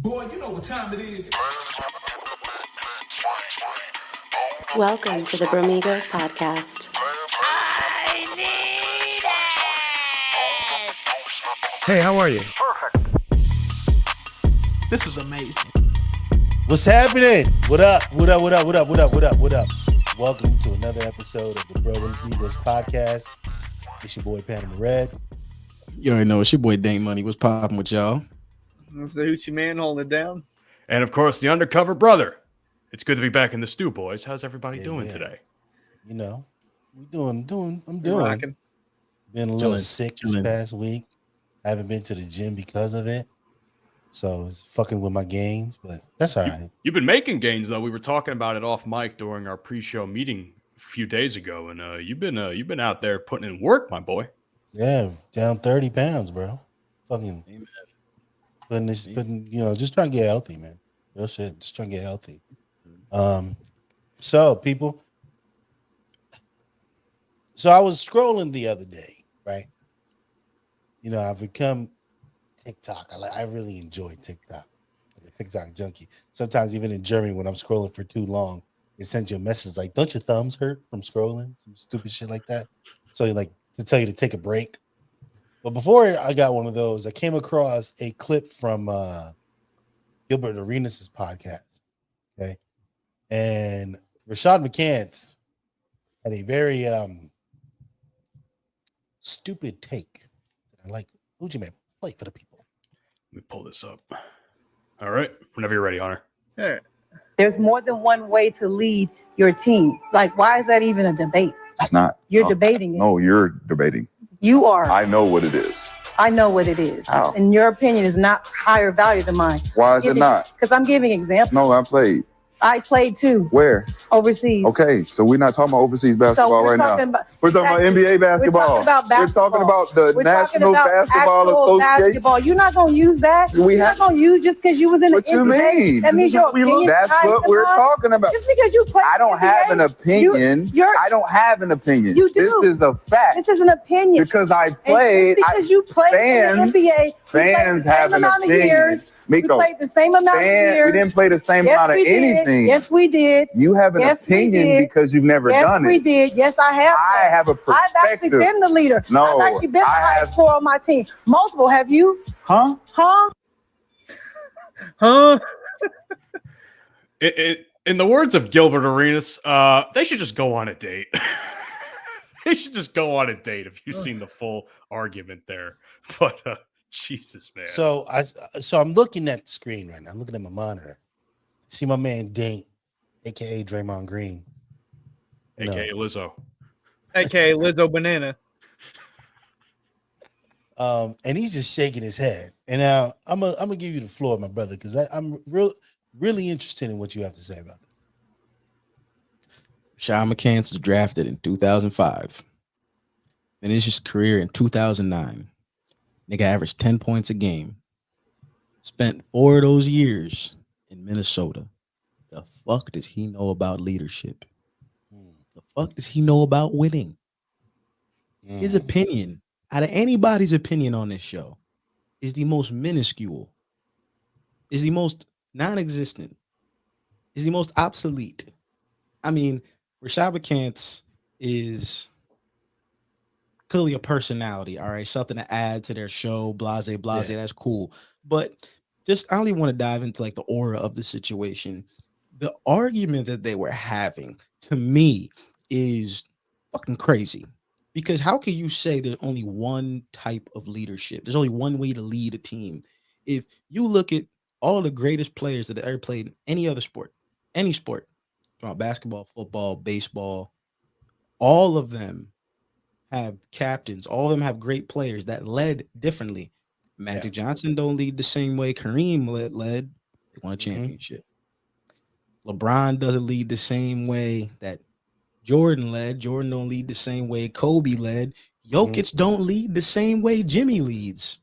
Boy, you know what time it is. Welcome to the Bromigos podcast. I need it! Hey, how are you? Perfect. This is amazing. What's happening? What up? What up? What up? What up? What up? What up? What up? Welcome to another episode of the Bromigos podcast. It's your boy Panama Red. You already know it's your boy Dane Money. What's popping with y'all? It's the Hoochieman holding it down. And of course, the undercover brother. It's good to be back in the stew, boys. How's everybody doing today? You know, I'm doing. Rocking. Been a little sick this past week. I haven't been to the gym because of it. So it's fucking with my gains, but that's all right. You've been making gains, though. We were talking about it off mic during our pre-show meeting a few days ago, and you've been out there putting in work, my boy. Yeah, down 30 pounds, bro. Fucking putting, just trying to get healthy, man. Real shit. Just trying to get healthy. So people. So I was scrolling the other day, right? You know, I've become TikTok. I really enjoy TikTok. Like a TikTok junkie. Sometimes even in Germany, when I'm scrolling for too long, it sends you a message like, "Don't your thumbs hurt from scrolling?" Some stupid shit like that. So you like to tell you to take a break. But before I got one of those, I came across a clip from Gilbert Arenas' podcast. Okay. And Rashad McCants had a very stupid take. I like Hoochieman, play for the people. Let me pull this up. All right. Whenever you're ready, Hunter. All right. There's more than one way to lead your team. Like, why is that even a debate? It's not. You're debating it. No, you're debating. You are. I know what it is. I know what it is. How? And your opinion is not higher value than mine. Why is it not? Because I'm giving examples. No, I played. I played too. Where? Overseas. Okay, so we're not talking about overseas basketball right now. We're talking about NBA basketball. We're talking about basketball. We're talking about the We're National talking about Basketball actual Association. basketball. You're not going to use that. We You're have- not going to use just because you was in the What you NBA. mean? That means your opinion. That's what we're talking about. Just because you play I don't have an opinion. I don't have an opinion. You do. This is a fact. This is an opinion. Because I And played. just because you played in the NBA, Fans have an opinion. We Miko, played the same amount of years. we didn't play the same Yes, amount of we did. anything. Yes, we did. You have an Yes, we opinion did. because you've never Yes, done we it. did. Yes, I have. I have a I've actually perspective. been the leader. No, I've actually been the I highest have- scorer on my team. Multiple. Have you? Huh? Huh? In the words of Gilbert Arenas, they should just go on a date. They should just go on a date if you've seen the full argument there. But Jesus, man. So I'm looking at the screen right now. I'm looking at my monitor. See my man Dink, aka Draymond Green. AKA Lizzo. AKA Lizzo Banana. And he's just shaking his head. And now I'm gonna give you the floor, my brother, because I'm really interested in what you have to say about this. Rashad McCants was drafted in 2005. Finished his career in 2009. Nigga averaged 10 points a game. Spent 4 of those years in Minnesota. The fuck does he know about leadership? The fuck does he know about winning? His opinion, out of anybody's opinion on this show, is the most minuscule, is the most non-existent, is the most obsolete. I mean, Rashad McCants is clearly a personality, all right? Something to add to their show, blase, that's cool. But just, I don't even want to dive into like the aura of the situation. The argument that they were having, to me, is fucking crazy. Because how can you say there's only one type of leadership? There's only one way to lead a team. If you look at all of the greatest players that ever played in any other sport, any sport, basketball, football, baseball, all of them have captains. All of them have great players that led differently. Magic Johnson don't lead the same way Kareem led. They won a championship. LeBron doesn't lead the same way that Jordan led. Jordan don't lead the same way Kobe led. Jokic don't lead the same way Jimmy leads.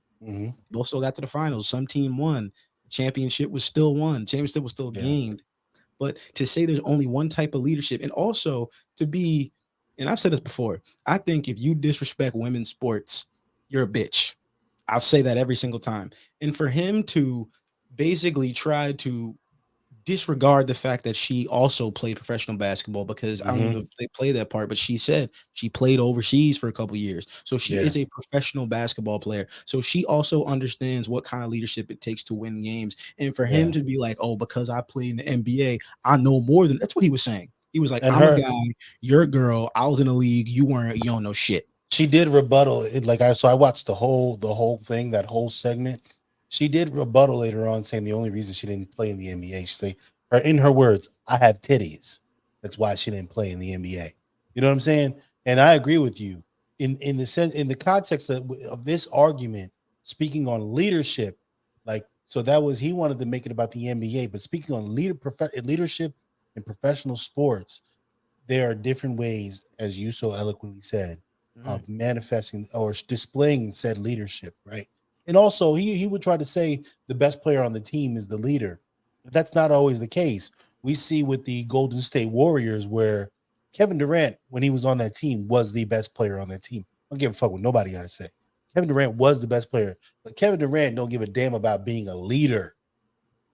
Both still got to the finals. Some team won. The championship was still won. Championship was still gained. But to say there's only one type of leadership, and also to be, and I've said this before, I think if you disrespect women's sports, you're a bitch. I'll say that every single time. And for him to basically tried to disregard the fact that she also played professional basketball, because I don't even know if they play that part, but she said she played overseas for a couple years. So she is a professional basketball player. So she also understands what kind of leadership it takes to win games. And for him to be like, oh, because I play in the NBA, I know more than, that's what he was saying. He was like, I'm a guy, you're a girl, I was in the league, you don't know shit. She did rebuttal it, I watched the whole thing, that whole segment. She did rebuttal later on, saying the only reason she didn't play in the NBA, she said, in her words, I have titties. That's why she didn't play in the NBA. You know what I'm saying? And I agree with you in the sense, in the context of this argument, speaking on leadership, so that was, he wanted to make it about the NBA, but speaking on leadership in professional sports, there are different ways, as you so eloquently said, of manifesting or displaying said leadership, right? And also, he would try to say the best player on the team is the leader. But that's not always the case. We see with the Golden State Warriors where Kevin Durant, when he was on that team, was the best player on that team. I don't give a fuck what nobody got to say. Kevin Durant was the best player, but Kevin Durant don't give a damn about being a leader.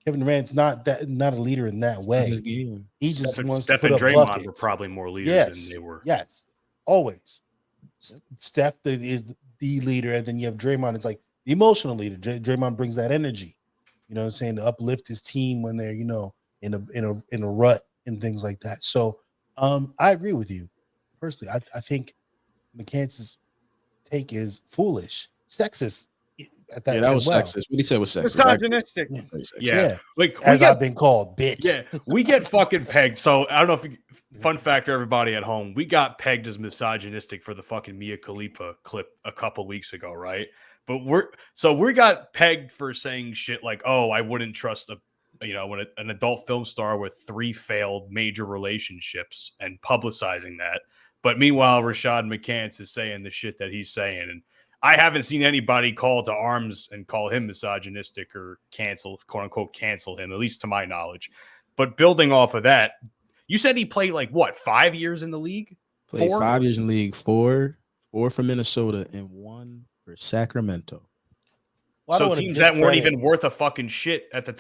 Kevin Durant's not a leader in that way. He just wants to put up Draymond buckets. Were probably more leaders than they were. Yes, always. Steph is the leader, and then you have Draymond. It's like the emotional leader. Draymond brings that energy, you know what I'm saying, to uplift his team when they're, in a rut and things like that. So I agree with you personally. I think McCants' take is foolish, sexist at that. Yeah, that was well. sexist. What he said was sexist. Misogynistic. Yeah. Like I've been called, bitch. Yeah, we get fucking pegged. So I don't know if fun fact for everybody at home, we got pegged as misogynistic for the fucking Mia Khalifa clip a couple weeks ago, right? But we got pegged for saying shit like, oh, I wouldn't trust an adult film star with 3 failed major relationships and publicizing that. But meanwhile, Rashad McCants is saying the shit that he's saying, and I haven't seen anybody call to arms and call him misogynistic or quote unquote, cancel him, at least to my knowledge. But building off of that, you said he played 5 years in the league? Played 5 years in the league, four for Minnesota and 1 for Sacramento. Well, so teams that weren't even worth a fucking shit at that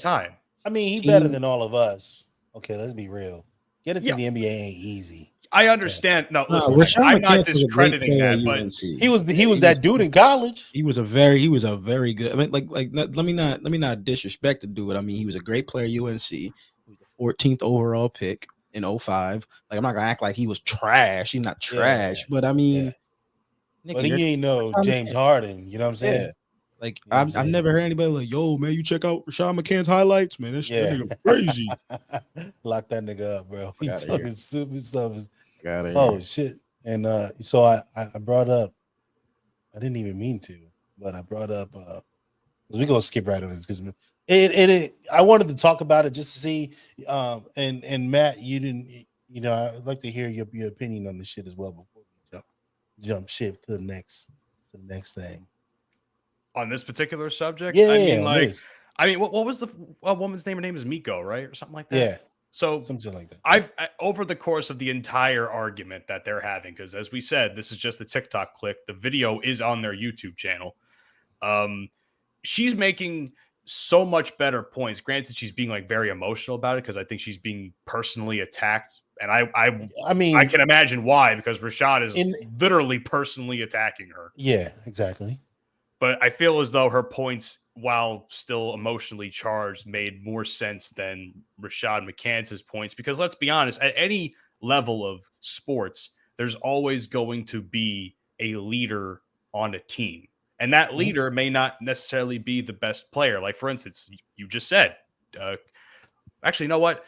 time. I mean, he's better than all of us. Okay, let's be real. Getting to the NBA ain't easy. I understand. No, listen, I'm not discrediting that, but he was that dude in college. He was a very good. I mean, let me not disrespect the dude. I mean, he was a great player at UNC. He was a 14th overall pick in 05. I'm not gonna act like he was trash. He's not trash, but I mean, but he ain't no James Harden. You know what I'm saying? I've never heard anybody like, yo, man, you check out Rashad McCants highlights, man. That nigga crazy. Lock that nigga up, bro. He's talking super stuff. Shit. And so I brought up, I didn't even mean to, but I brought up because we're gonna skip right over this because I wanted to talk about it just to see. And Matt, you didn't, I'd like to hear your opinion on this shit as well before we jump ship to the next thing. On this particular subject, I mean, what was the woman's name? Her name is Miko, right, or something like that. Yeah. So something like that. I've over the course of the entire argument that they're having, because as we said, this is just a TikTok clip. The video is on their YouTube channel. She's making so much better points. Granted, she's being very emotional about it because I think she's being personally attacked, and I mean I can imagine why, because Rashad is literally personally attacking her. Yeah, exactly. But I feel as though her points, while still emotionally charged, made more sense than Rashad McCants' points. Because let's be honest, at any level of sports, there's always going to be a leader on a team. And that leader may not necessarily be the best player. Like, for instance, you just said, actually, you know what?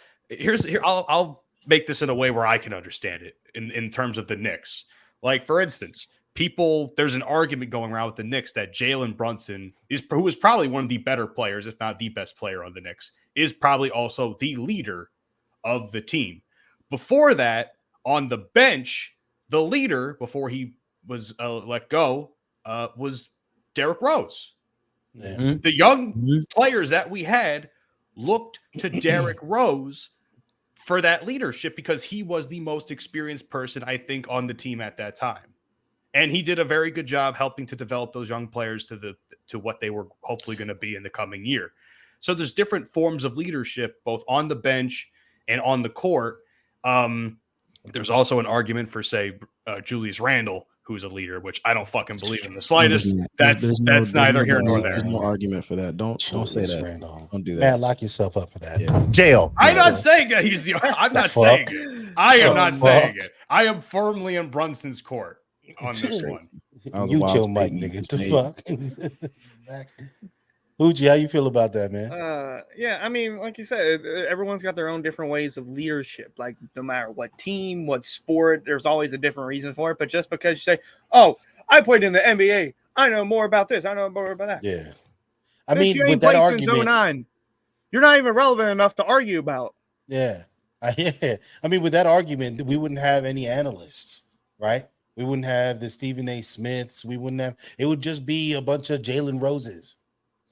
I'll make this in a way where I can understand it in terms of the Knicks. Like, for instance, there's an argument going around with the Knicks that Jalen Brunson who is probably one of the better players, if not the best player on the Knicks, is probably also the leader of the team. Before that, on the bench, the leader, before he was let go, was Derrick Rose. Yeah. The young players that we had looked to Derrick Rose for that leadership because he was the most experienced person, I think, on the team at that time. And he did a very good job helping to develop those young players to what they were hopefully going to be in the coming year. So there's different forms of leadership, both on the bench and on the court. There's also an argument for, say, Julius Randle, who's a leader, which I don't fucking believe in the slightest. That's neither here nor there. There's no argument for that. Don't say that. Randall. Don't do that. Man, lock yourself up for that. Yeah. Jail. I'm not saying that he's the. I'm not saying it. I am not saying it. I am firmly in Brunson's court on this one. You chill, Mike, nigga. The fuck? Hoochie, how you feel about that, man? Yeah, I mean, like you said, everyone's got their own different ways of leadership. Like, no matter what team, what sport, there's always a different reason for it. But just because you say, "Oh, I played in the NBA, I know more about this, I know more about that." Yeah, I mean, with that argument, 09, you're not even relevant enough to argue about. Yeah, yeah. I mean, with that argument, we wouldn't have any analysts, right? We wouldn't have the Stephen A. Smiths. We wouldn't have. It would just be a bunch of Jalen Roses.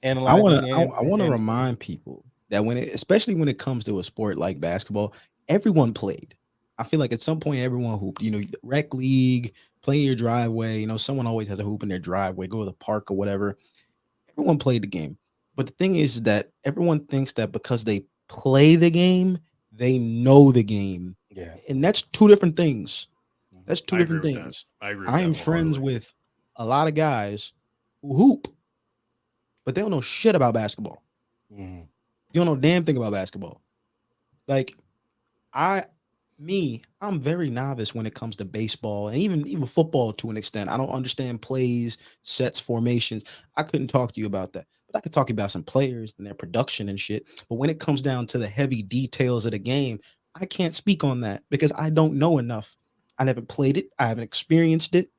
I want to remind people that especially when it comes to a sport like basketball, everyone played. I feel like at some point everyone hooped. Rec league, play in your driveway. Someone always has a hoop in their driveway. Go to the park or whatever. Everyone played the game. But the thing is that everyone thinks that because they play the game, they know the game. Yeah, and that's two different things. That's two different things. I agree. I am friends with a lot of guys who hoop, but they don't know shit about basketball. You don't know a damn thing about basketball. Like, I'm very novice when it comes to baseball and even football to an extent. I don't understand plays, sets, formations. I couldn't talk to you about that, but I could talk about some players and their production and shit. But when it comes down to the heavy details of the game, I can't speak on that because I don't know enough. I never played it. I haven't experienced it.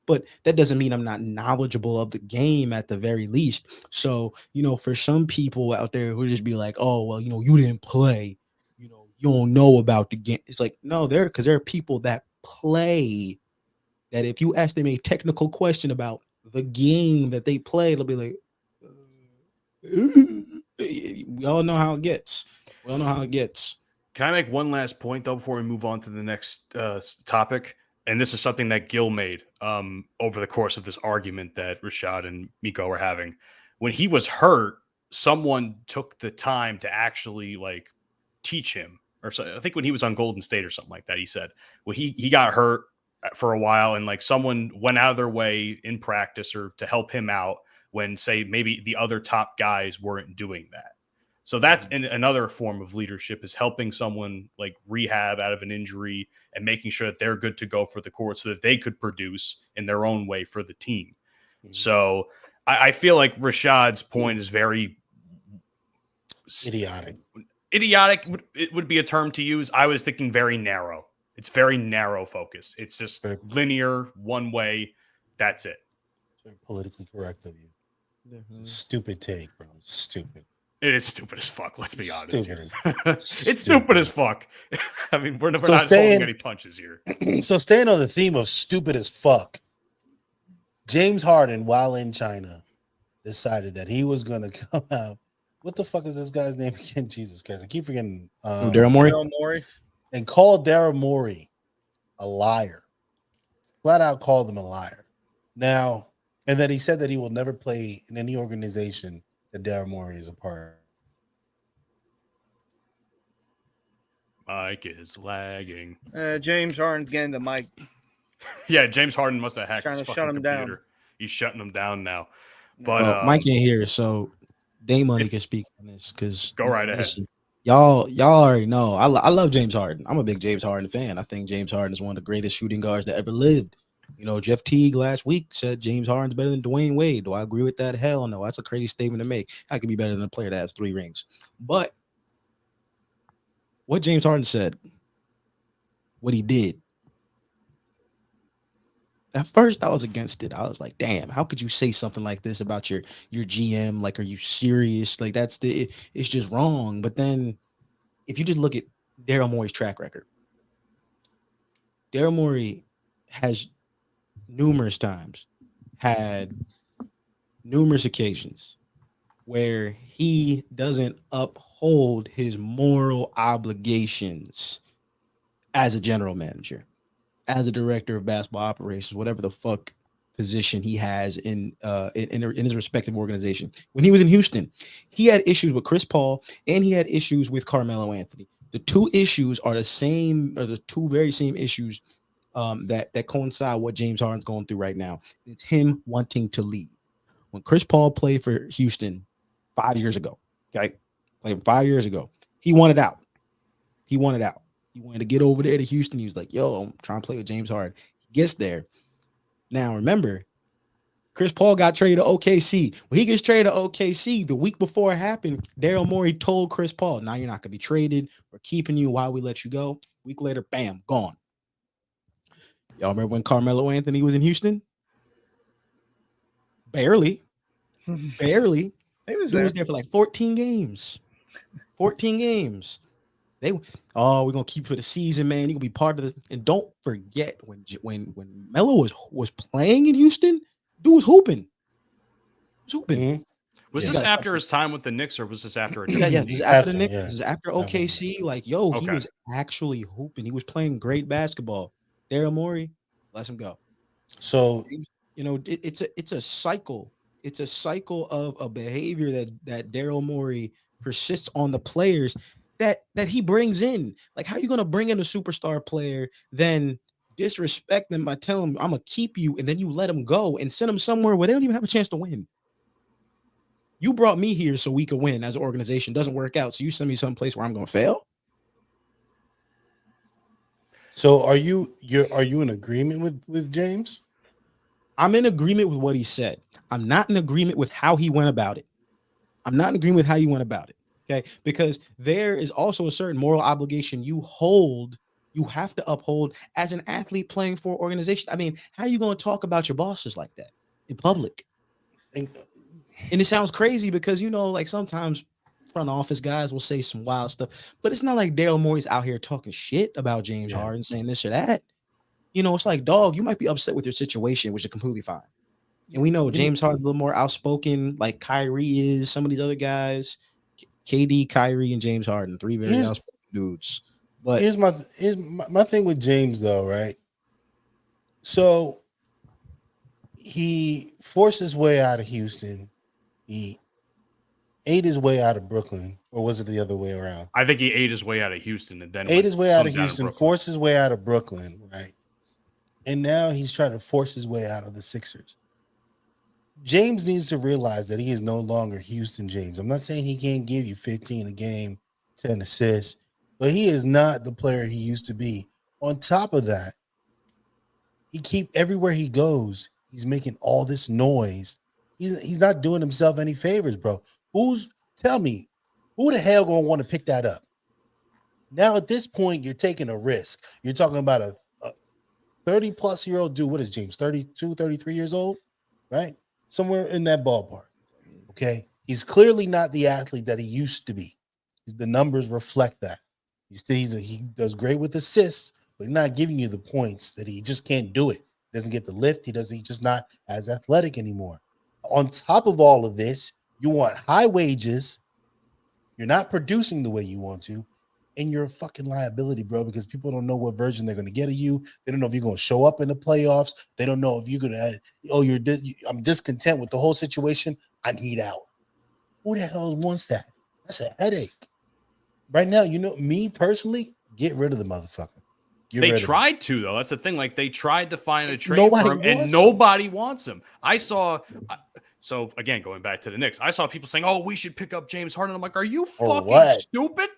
But that doesn't mean I'm not knowledgeable of the game at the very least. So, for some people out there who just be like, "Oh, well, you didn't play, you don't know about the game." It's like, no, because there are people that play that if you ask them a technical question about the game that they play, they'll be like, we all know how it gets. Can I make one last point, though, before we move on to the next topic? And this is something that Gil made over the course of this argument that Rashad and Miko were having. When he was hurt, someone took the time to actually teach him. Or so, I think when he was on Golden State or something like that, he said, well, he got hurt for a while and someone went out of their way in practice or to help him out when, say, maybe the other top guys weren't doing that. So that's another form of leadership, is helping someone rehab out of an injury and making sure that they're good to go for the court so that they could produce in their own way for the team. So I feel like Rashad's point is very idiotic. Idiotic would be a term to use. I was thinking very narrow. It's very narrow focus. It's just linear, one way. That's it. It's very politically correct of you. It's a stupid take, bro. It's stupid. It is stupid as fuck. Let's be honest here. It's stupid as fuck. I mean, we're not holding any punches here. So staying on the theme of stupid as fuck, James Harden, while in China, decided that he was going to come out. What the fuck is this guy's name again? Jesus Christ. I keep forgetting. Daryl Morey? And called Daryl Morey a liar. Flat out called him a liar. Now, and then he said that he will never play in any organization that Daryl Morey is a part of. Mike is lagging. James Harden's getting the mic. Yeah, James Harden must have hacked trying his to fucking shut him computer. down. He's shutting him down now. But Mike ain't here, so Day Money can speak on this because go right ahead. Y'all already know. I love James Harden. I'm a big James Harden fan. I think James Harden is one of the greatest shooting guards that ever lived. Jeff Teague last week said James Harden's better than Dwayne Wade. Do I agree with that? Hell no. That's a crazy statement to make. I could be better than a player that has 3 rings. But what James Harden said, what he did, at first I was against it. I was like, damn, how could you say something like this about your GM? Like, are you serious? Like, it's just wrong. But then if you just look at Daryl Morey's track record, Daryl Morey has numerous times had numerous occasions where he doesn't uphold his moral obligations as a general manager, as a director of basketball operations, whatever the fuck position he has in his respective organization. When he was in Houston, he had issues with Chris Paul and he had issues with Carmelo Anthony. The two issues are the two very same issues that coincide what James Harden's going through right now. It's him wanting to leave. When Chris Paul played for Houston 5 years ago, okay, played 5 years ago, he wanted out. He wanted to get over there to Houston. He was like, yo, I'm trying to play with James Harden. He gets there. Now, remember, Chris Paul got traded to OKC. When he gets traded to OKC, the week before it happened, Daryl Morey told Chris Paul, now you're not going to be traded. We're keeping you while we let you go. A week later, bam, gone. Y'all remember when Carmelo Anthony was in Houston? Barely. He was there for like 14 games. 14 games. We're gonna keep for the season, man. You're gonna be part of this. And don't forget when Melo was playing in Houston, dude was hooping. Mm-hmm. Was this after his time with the Knicks, or was this after? This is after the Knicks. This is after OKC. Like, yo, he was actually hooping. He was playing great basketball. Daryl Morey, let him go. So, you know, it's a cycle. It's a cycle of a behavior that Daryl Morey persists on the players that he brings in. Like, how are you going to bring in a superstar player, then disrespect them by telling them, I'm going to keep you, and then you let them go and send them somewhere where they don't even have a chance to win? You brought me here so we could win as an organization. Doesn't work out, so you send me someplace where I'm going to fail? So are you in agreement with James? I'm in agreement with what he said. I'm not in agreement with how he went about it. Okay, because there is also a certain moral obligation you have to uphold as an athlete playing for an organization. I mean, how are you going to talk about your bosses like that in public? And it sounds crazy because, you know, like sometimes front office guys will say some wild stuff, but it's not like Daryl Morey's out here talking shit about James Harden, saying this or that. You know, it's like, dog, you might be upset with your situation, which is completely fine. And we know James Harden's a little more outspoken, like Kyrie is, some of these other guys. KD, Kyrie, and James Harden, three very outspoken dudes. But here's my thing with James, though, right? So he forced his way out of Houston. He ate his way out of Brooklyn, or was it the other way around? I think he ate his way out of Houston and then ate his way out of Houston, forced his way out of Brooklyn, right? And now he's trying to force his way out of the Sixers. James needs to realize that he is no longer Houston James. I'm not saying he can't give you 15 a game, 10 assists, but he is not the player he used to be. On top of that, everywhere he goes, he's making all this noise. He's not doing himself any favors, bro. Tell me, who the hell gonna want to pick that up? Now at this point, you're taking a risk. You're talking about a 30-plus-year-old dude. What is James? 32, 33 years old, right? Somewhere in that ballpark. Okay. He's clearly not the athlete that he used to be. The numbers reflect that. He does great with assists, but he's not giving you the points that he just can't do it. He doesn't get the lift. He's just not as athletic anymore. On top of all of this, you want high wages. You're not producing the way you want to. And you're a fucking liability, bro, because people don't know what version they're going to get of you. They don't know if you're going to show up in the playoffs. They don't know if you're going to, I'm discontent with the whole situation. I need out. Who the hell wants that? That's a headache. Right now, you know, me personally, get rid of the motherfucker. They tried to, though. That's the thing. Like, they tried to find a trade for him, and nobody wants him. I saw... So, again, going back to the Knicks, I saw people saying, oh, we should pick up James Harden. I'm like, are you fucking stupid?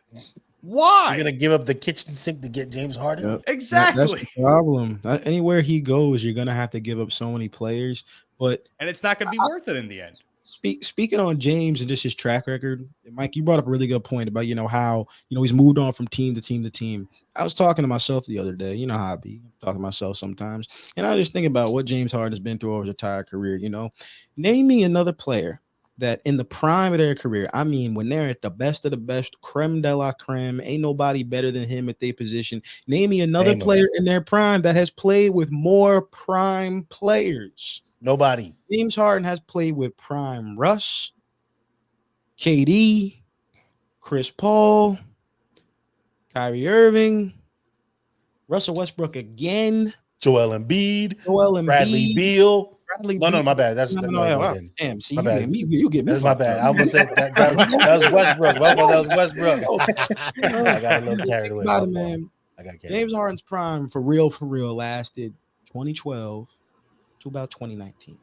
Why? You're going to give up the kitchen sink to get James Harden? Yep. Exactly. That's the problem. Anywhere he goes, you're going to have to give up so many players. And it's not going to be worth it in the end. Speaking on James and just his track record, Mike, you brought up a really good point about, you know, how, you know, he's moved on from team to team to team. I was talking to myself the other day, you know how I be talking to myself sometimes. And I just think about what James Harden has been through over his entire career. You know, name me another player that in the prime of their career, I mean, when they're at the best of the best, creme de la creme, ain't nobody better than him at their position. Name me another player in their prime that has played with more prime players. Nobody. James Harden has played with prime Russ, KD, Chris Paul, Kyrie Irving, Russell Westbrook again, Joel Embiid, Bradley Beal, Bradley No, Beal. my bad. That's No, no, wow. then. Damn, see, My you bad. get me. That's my fucked bad. up. I almost said that was Westbrook. My fault, that was Westbrook. I got a little carried away. About it, man. I got carried James away. Harden's prime for real lasted 2012 to about 2019.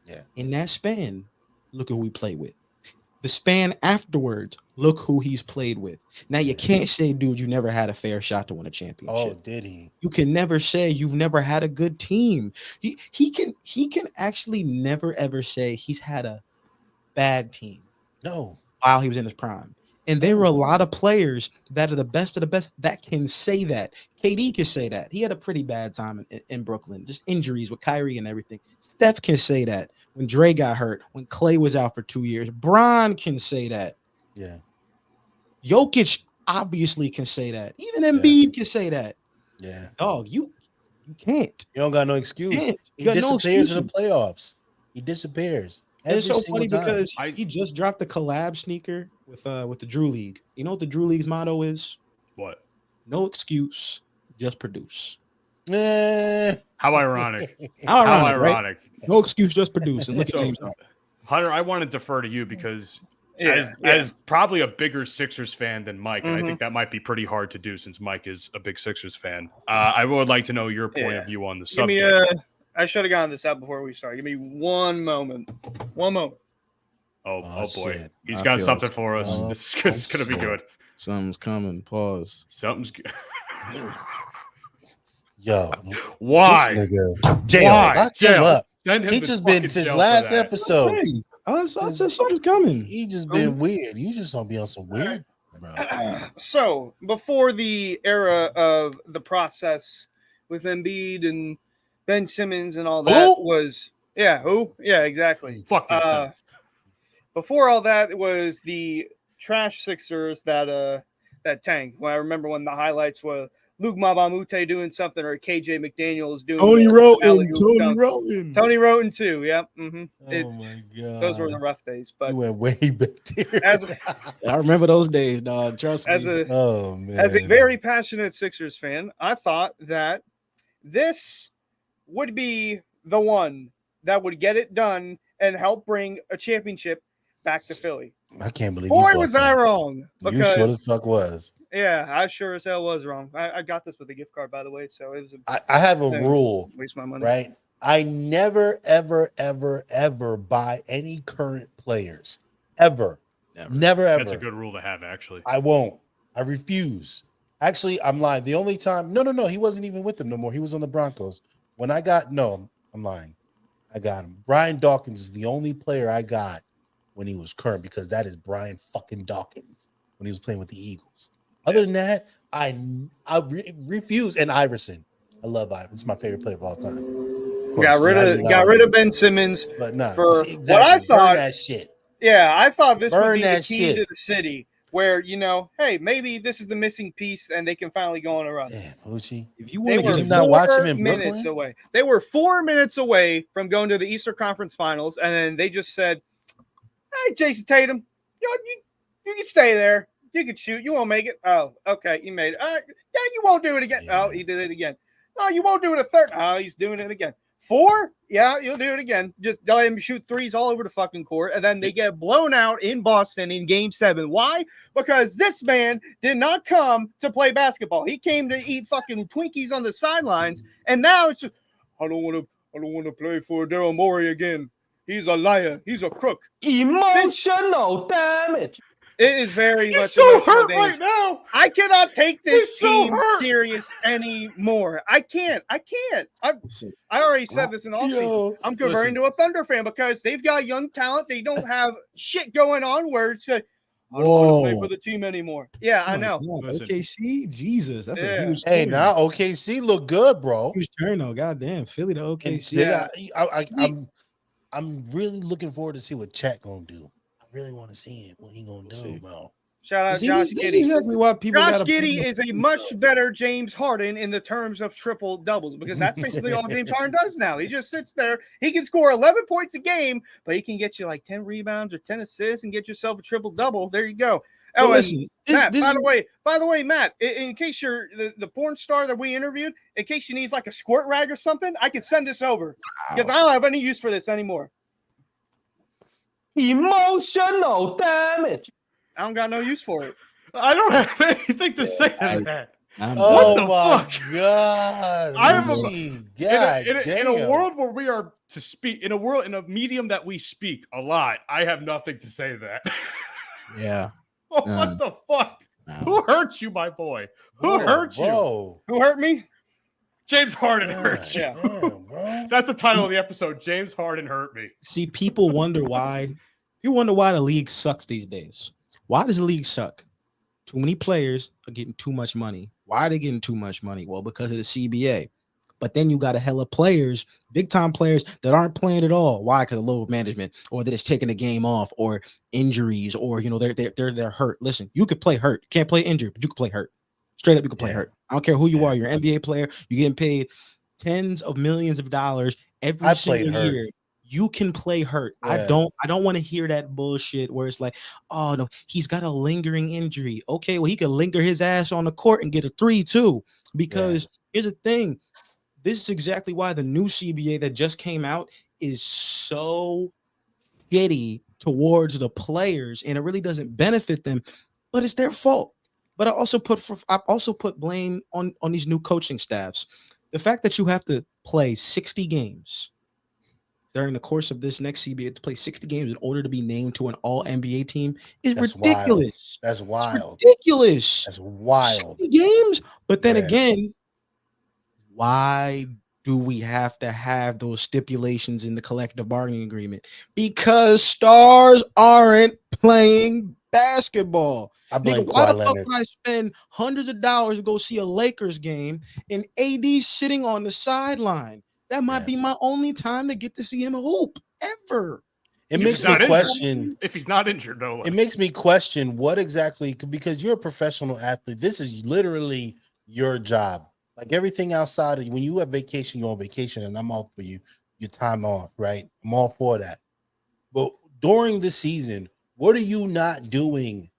Yeah. In that span, look at who he played with. The span afterwards, look who he's played with. Now you can't say, dude, you never had a fair shot to win a championship. Oh, did he? You can never say you've never had a good team. He can actually never ever say he's had a bad team. No. While he was in his prime. And there were a lot of players that are the best of the best that can say that. KD can say that. He had a pretty bad time in Brooklyn, just injuries with Kyrie and everything. Steph can say that. When Dre got hurt, when Clay was out for 2 years, Bron can say that. Yeah. Jokic obviously can say that. Even Embiid can say that. Yeah. Dog, you can't. You don't got no excuse. He disappears in the playoffs. He disappears. It's so funny time. because he just dropped the collab sneaker with the Drew League. You know what the Drew League's motto is? What? No excuse, just produce. How ironic. How ironic. Right? No excuse, just produce. And look at James Harden. Hunter, I want to defer to you because as probably a bigger Sixers fan than Mike, and I think that might be pretty hard to do since Mike is a big Sixers fan. I would like to know your point of view on the subject. I should have gotten this out before we start. Give me one moment. One moment. Oh boy. Shit. He's got something for us. This is going to be good. Something's coming. Pause. Something's good. Yo. Why? Lock him up. Send him He just been since last episode. I said something's coming. He just been weird. You just don't be on some weird, bro. So before the era of the process with Embiid and Ben Simmons and all that was exactly. Fuck Ben before all that, it was the trash Sixers that tanked. Well, I remember when the highlights were Luke Mabamute doing something or KJ McDaniels doing Tony Roten too. Yep. Mm-hmm. Oh my god, those were the rough days. But you went way back there. I remember those days, dog. Trust me. As a very passionate Sixers fan, I thought that this would be the one that would get it done and help bring a championship back to Philly. I can't believe Boy, was I wrong. You sure the fuck was. Yeah, I sure as hell was wrong. I got this with a gift card, by the way, so it was I have a rule. Waste my money. Right? I never, ever, ever, ever buy any current players. Ever. Never, ever. That's a good rule to have, actually. I won't. I refuse. Actually, I'm lying. The only time, no, he wasn't even with them no more. He was on the Broncos. When I got, I'm lying. I got him. Brian Dawkins is the only player I got when he was current because that is Brian fucking Dawkins when he was playing with the Eagles. Other than that, I refuse. And Iverson. I love Iverson. It's my favorite player of all time. Got rid of Ben Simmons. But no, what I thought that shit. Yeah, I thought this would be the key shit to the city where, hey, maybe this is the missing piece and they can finally go on a run. Damn, Hoochie. If you want to not watch him in minutes Brooklyn? away. They were 4 minutes away from going to the Eastern Conference Finals, and then they just said, hey, Jason Tatum, you can stay there. You can shoot. You won't make it. Oh, okay. You made it. All right. Yeah, you won't do it again. Yeah. Oh, he did it again. No, you won't do it a third. Oh, he's doing it again. 4? Yeah, you'll do it again. Just let him shoot threes all over the fucking court, and then they get blown out in Boston in Game 7. Why? Because this man did not come to play basketball. He came to eat fucking Twinkies on the sidelines, and now it's just, I don't want to play for Daryl Morey again. He's a liar. He's a crook. Emotional damage. It is very He's much so hurt damage. right now. I cannot take this He's so team hurt. serious anymore. I can't. I already said this in the offseason. I'm converting to a Thunder fan because they've got young talent. They don't have shit going on where it's like, I don't want to play for the team anymore. Yeah, I know. OKC, Jesus, that's a huge. Hey, turn. now OKC look good, bro. Huge turn, though. Goddamn, Philly to OKC. I'm really looking forward to see what Chet gonna do. I really want to see what he gonna do, bro. Shout out See, Josh this Giddey. is exactly why people. Josh Giddey is a much better James Harden in the terms of triple doubles because that's basically all James Harden does now. He just sits there. He can score 11 points a game, but he can get you like 10 rebounds or 10 assists and get yourself a triple double. There you go. Oh, listen, Matt, by the way, Matt, in case you're the porn star that we interviewed, in case she needs like a squirt rag or something, I can send this over because I don't have any use for this anymore. Emotional damage. I don't got no use for it. I don't have anything to say to that. Oh the my fuck? God! In a world where we are to speak, in a medium that we speak a lot, I have nothing to say to that. Yeah. What the fuck? No. Who hurt you, my boy? Who hurt you? Who hurt me? James Harden hurt you. Damn, bro. That's the title of the episode. James Harden hurt me. See, people wonder why. You wonder why the league sucks these days. Why does the league suck? Too many players are getting too much money. Why are they getting too much money? Well, because of the CBA. But then you got a hella players, big time players that aren't playing at all. Why? Because of low management, or that it's taking the game off, or injuries, or they're hurt. Listen, you could play hurt, can't play injured, but you could play hurt. Straight up, you could play hurt. I don't care who you are. You're an NBA player. You're getting paid tens of millions of dollars every single year. You can play hurt. Yeah. I don't want to hear that bullshit where it's like, oh no, he's got a lingering injury. Okay, well, he could linger his ass on the court and get a 3 too. Because here's the thing. This is exactly why the new CBA that just came out is so shitty towards the players, and it really doesn't benefit them, but it's their fault. But I also put blame on these new coaching staffs. The fact that you have to play 60 games during the course of this next CBA, to play 60 games in order to be named to an all-NBA team is ridiculous. That's wild. It's ridiculous. That's wild. 60 games. But then again, why do we have to have those stipulations in the collective bargaining agreement? Because stars aren't playing basketball. I blame why the fuck would I spend hundreds of dollars to go see a Lakers game and AD sitting on the sideline? That might be my only time to get to see him hoop ever. It makes me question if he's not injured, no. It makes me question what exactly, because you're a professional athlete. This is literally your job. Like everything outside of you, when you have vacation, you're on vacation, and I'm off for you. Your time off, right? I'm all for that. But during the season, what are you not doing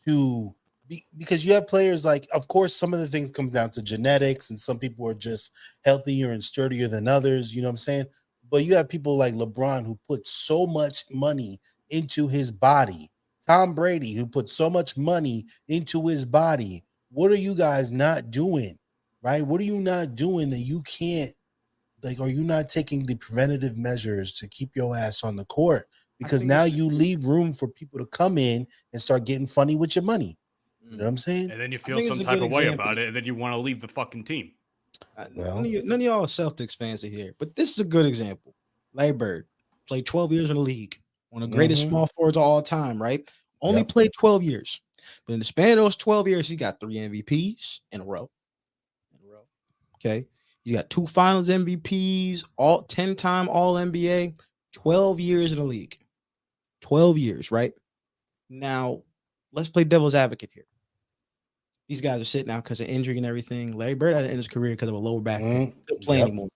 to be, because you have players like, of course, some of the things come down to genetics, and some people are just healthier and sturdier than others. You know what I'm saying? But you have people like LeBron who put so much money into his body. Tom Brady, who put so much money into his body. What are you guys not doing? Right? What are you not doing that you can't, like, are you not taking the preventative measures to keep your ass on the court? Because now you leave room for people to come in and start getting funny with your money. You know what I'm saying? And then you feel some type of way about it, and then you want to leave the fucking team. None of y'all Celtics fans are here, but this is a good example. Larry Bird played 12 years in the league, one of the greatest small forwards of all time, right? Only played 12 years. But in the span of those 12 years, he got 3 MVPs in a row. Okay. He's got 2 finals MVPs, all 10-time All-NBA, 12 years in the league. 12 years, right? Now, let's play devil's advocate here. These guys are sitting out because of injury and everything. Larry Bird had to end his career because of a lower back pain. Couldn't play anymore.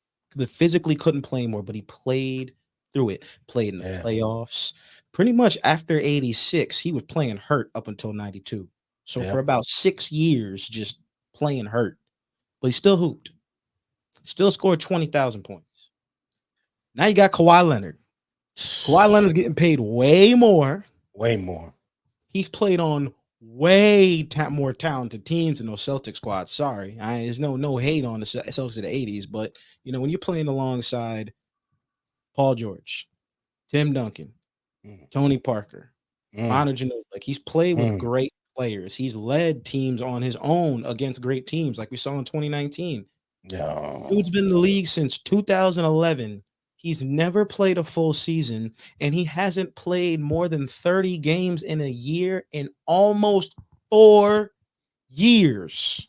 Physically couldn't play anymore, but he played through it. Played in the playoffs. Pretty much after 86, he was playing hurt up until 92. So for about 6 years, just playing hurt. But he still hooped. Still scored 20,000 points. Now you got Kawhi Leonard. Kawhi Leonard's getting paid way more. Way more. He's played on way more talented teams than those Celtic squads. Sorry. There's no hate on the Celtics of the 80s, but, you know, when you're playing alongside Paul George, Tim Duncan, Tony Parker, Manu Ginobili, like he's played with great players. He's led teams on his own against great teams like we saw in 2019. Dude's been in the league since 2011. He's never played a full season, and he hasn't played more than 30 games in a year in almost 4 years.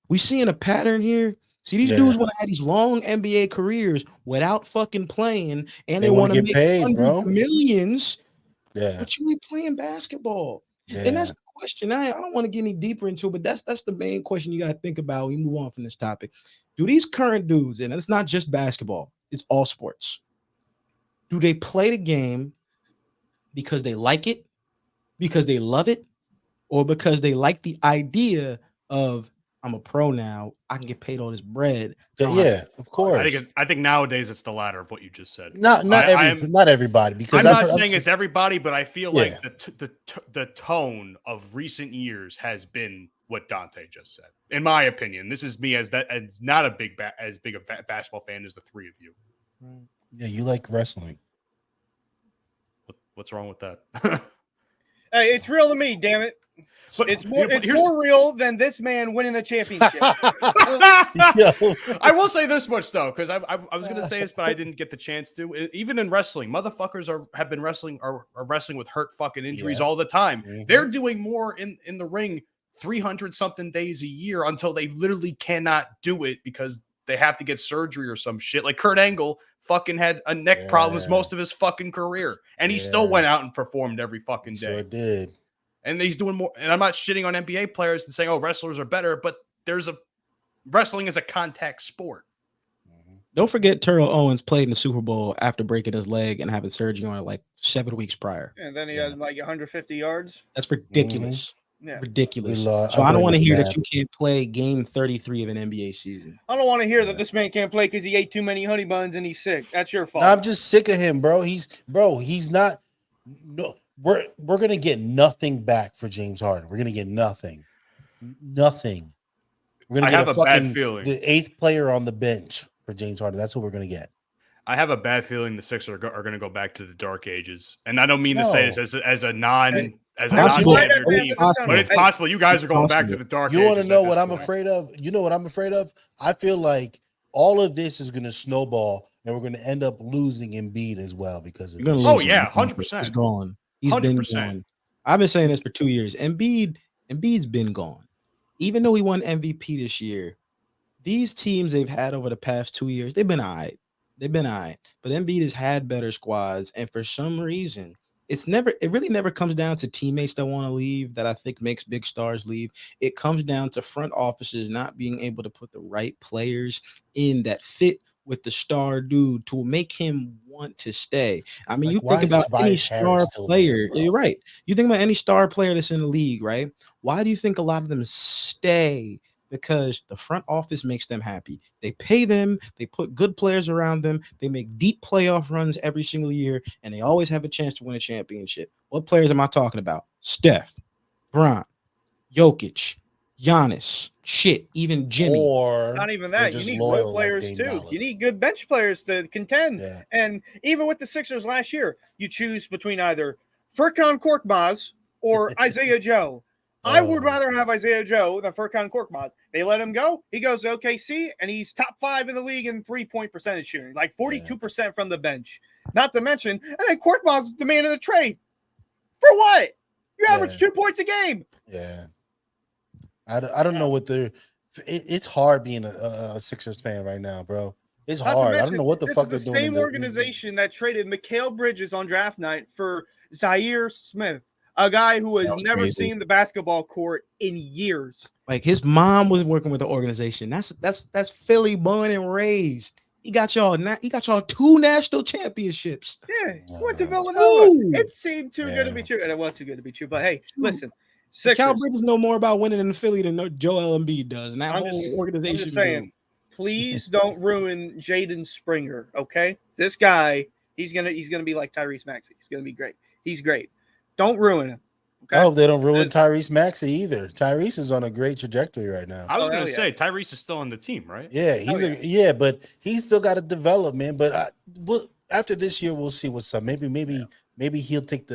We seeing a pattern here. See, these dudes want to have these long NBA careers without fucking playing, and they want to make paid, bro. Millions. But you ain't playing basketball. And that's the question. I don't want to get any deeper into it, but that's the main question you got to think about when we move on from this topic. Do these current dudes, and it's not just basketball, it's all sports, do they play the game because they like it because they love it or because they like the idea of I'm a pro now, I can get paid all this bread. Yeah, of course. I think nowadays it's the latter of what you just said. Not everybody, because I'm not saying it's everybody, but I feel like the tone of recent years has been what Dante just said. In my opinion, this is me as not as big a basketball fan as the three of you. Yeah, you like wrestling. What's wrong with that? Hey, it's real to me, damn it. But it's more real than this man winning the championship. I will say this much though, because I was going to say this, but I didn't get the chance to. Even in wrestling, motherfuckers are wrestling with hurt fucking injuries all the time. Mm-hmm. They're doing more in the ring 300 something days a year until they literally cannot do it because they have to get surgery or some shit. Like Kurt Angle fucking had a neck problems most of his fucking career, and he still went out and performed every fucking day. Sure did. And he's doing more. And I'm not shitting on NBA players and saying, oh, wrestlers are better, but wrestling is a contact sport. Don't forget Terrell Owens played in the Super Bowl after breaking his leg and having surgery on it like 7 weeks prior. And then he had like 150 yards. That's ridiculous. Mm-hmm. Yeah. Ridiculous. So I don't want to hear that you can't play game 33 of an NBA season. I don't want to hear that this man can't play because he ate too many honey buns and he's sick. That's your fault. No, I'm just sick of him, bro. He's not. No, we're gonna get nothing back for James Harden. We're gonna get nothing. We're gonna get a bad feeling. The 8th player on the bench for James Harden. That's what we're gonna get. I have a bad feeling the Sixers are going to go back to the dark ages, and I don't mean to say this as a non. But it's possible you guys are going back to the dark ages. You want to know what I'm afraid of? You know what I'm afraid of? I feel like all of this is going to snowball, and we're going to end up losing Embiid as well because of this. Oh yeah, 100%. He's gone. He's 100%. been gone. I've been saying this for 2 years. Embiid's been gone. Even though he won MVP this year, these teams they've had over the past 2 years, they've been all right. But Embiid has had better squads, and for some reason, it really never comes down to teammates that want to leave that I think makes big stars leave. It comes down to front offices not being able to put the right players in that fit with the star dude to make him want to stay. I mean, like, you think about any star player. You're right. You think about any star player that's in the league, right? Why do you think a lot of them stay? Because the front office makes them happy. They pay them. They put good players around them. They make deep playoff runs every single year, and they always have a chance to win a championship. What players am I talking about? Steph, Bron, Jokic, Giannis, even Jimmy. Or not even that. You need role players too. You need good bench players to contend. Yeah. And even with the Sixers last year, you choose between either Furkan Korkmaz or Isaiah Joe. I would rather have Isaiah Joe than Furkan Korkmaz. They let him go. He goes to OKC, and he's top 5 in the league in 3-point percentage shooting, like 42% from the bench. Not to mention, and then Korkmaz is the man in the trade. For what? You average 2 points a game. Yeah. I don't know what it's hard being a Sixers fan right now, bro. It's hard. I don't know what the fuck they're doing. This is the same organization that traded Mikal Bridges on draft night for Zaire Smith. A guy who has never seen the basketball court in years. Like his mom was working with the organization. That's Philly born and raised. He got y'all 2 national championships. Yeah, he went to Villanova. It seemed too good to be true, and it was too good to be true. But hey, listen, Cal Bridges know more about winning in Philly than Joel Embiid does, and that whole organization. I'm just saying, please don't ruin Jaden Springer. Okay, this guy, he's gonna be like Tyrese Maxey. He's gonna be great. He's great. Don't ruin him. Okay? I hope they don't ruin Tyrese Maxey either. Tyrese is on a great trajectory right now. I was going to say Tyrese is still on the team, right? Yeah, but he's still got to develop, man. But after this year, we'll see what's up. Maybe he'll take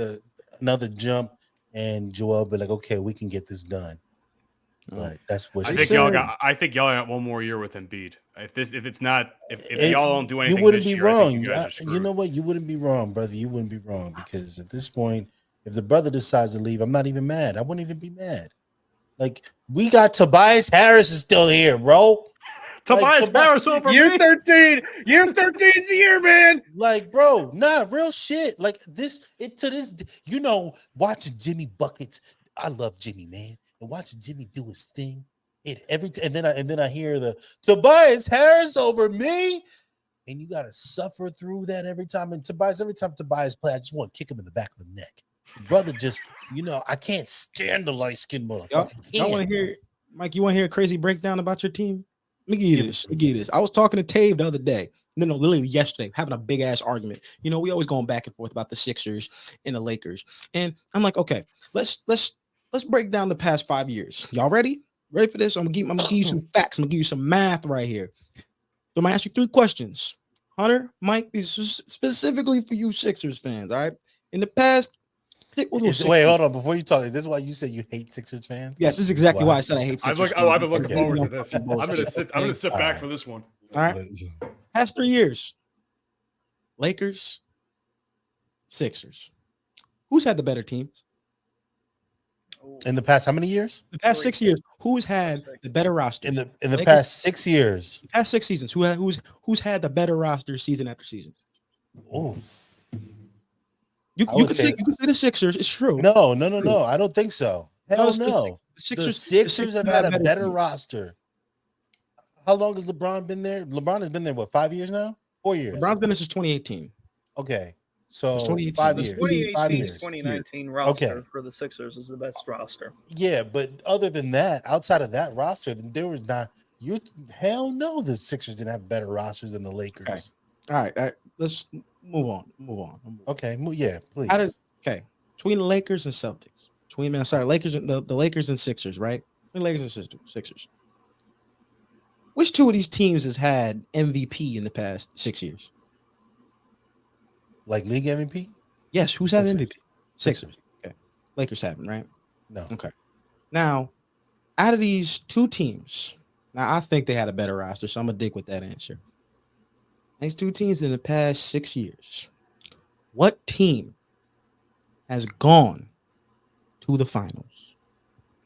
another jump, and Joel be like, okay, we can get this done. But that's what I think y'all got one more year with Embiid. If y'all don't do anything, you wouldn't this be year, wrong. You know what? You wouldn't be wrong, brother. You wouldn't be wrong because at this point, if the brother decides to leave, I'm not even mad. I wouldn't even be mad. Like, we got Tobias Harris is still here, bro. Tobias Harris over year 13. Year 13 is the year, man. Like, bro, real shit. Like watching Jimmy buckets. I love Jimmy, man, and watching Jimmy do his thing. And then I hear the Tobias Harris over me. And you got to suffer through that every time. And every time Tobias play, I just want to kick him in the back of the neck. brother just, I can't stand the light skinned motherfucker. Y'all want to hear, Mike? You want to hear a crazy breakdown about your team? Let me give you this. I was talking to Tave the other day. No, literally yesterday, having a big ass argument. We always going back and forth about the Sixers and the Lakers, and I'm like, okay, let's break down the past 5 years. Y'all ready? Ready for this? I'm gonna give you some facts. I'm gonna give you some math right here. So I'm gonna ask you 3 questions. Hunter, Mike, these is specifically for you Sixers fans. All right. In the past, wait, hold on. Before you talk, is this why you say you hate Sixers fans? Yes, this is exactly why I said I hate Sixers. I've been looking forward to this. I'm gonna sit back for this one. All right. Past 3 years. Lakers, Sixers. Who's had the better teams? In the past, how many years? The past 6 years. Who's had the better roster? In the past 6 years. Past 6 seasons. Who's had the better roster season after season? Oh. You can say the Sixers. It's true. No. I don't think so. Hell no. The Sixers have had a better roster. How long has LeBron been there? LeBron has been there, 5 years now? 4 years. LeBron's been there since 2018. Okay. So 5 years. 2018 roster for the Sixers is the best roster. Yeah, but other than that, outside of that roster, there was not. Hell no, the Sixers didn't have better rosters than the Lakers. Okay. All right. Let's move on. Okay. Yeah, please. Between the Lakers and Celtics. Lakers and the Lakers and Sixers, right? Between Lakers and Sixers. Which 2 of these teams has had MVP in the past 6 years? Like league MVP? Yes. Who's had MVP? Sixers. Okay. Lakers haven't, right? No. Okay. Now, out of these 2 teams, now I think they had a better roster, so I'm gonna dig with that answer. These 2 teams in the past 6 years, what team has gone to the finals?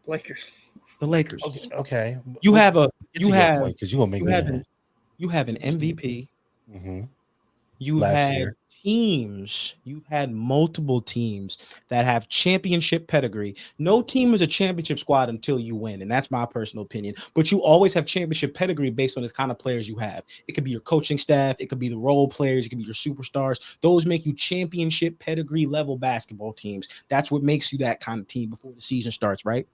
Lakers. The Lakers. Okay. You have an MVP. Mm-hmm. You've had multiple teams that have championship pedigree. No team is a championship squad until you win, and that's my personal opinion. But you always have championship pedigree based on the kind of players you have. It could be your coaching staff, it could be the role players, it could be your superstars. Those make you championship pedigree level basketball teams. That's what makes you that kind of team before the season starts, right?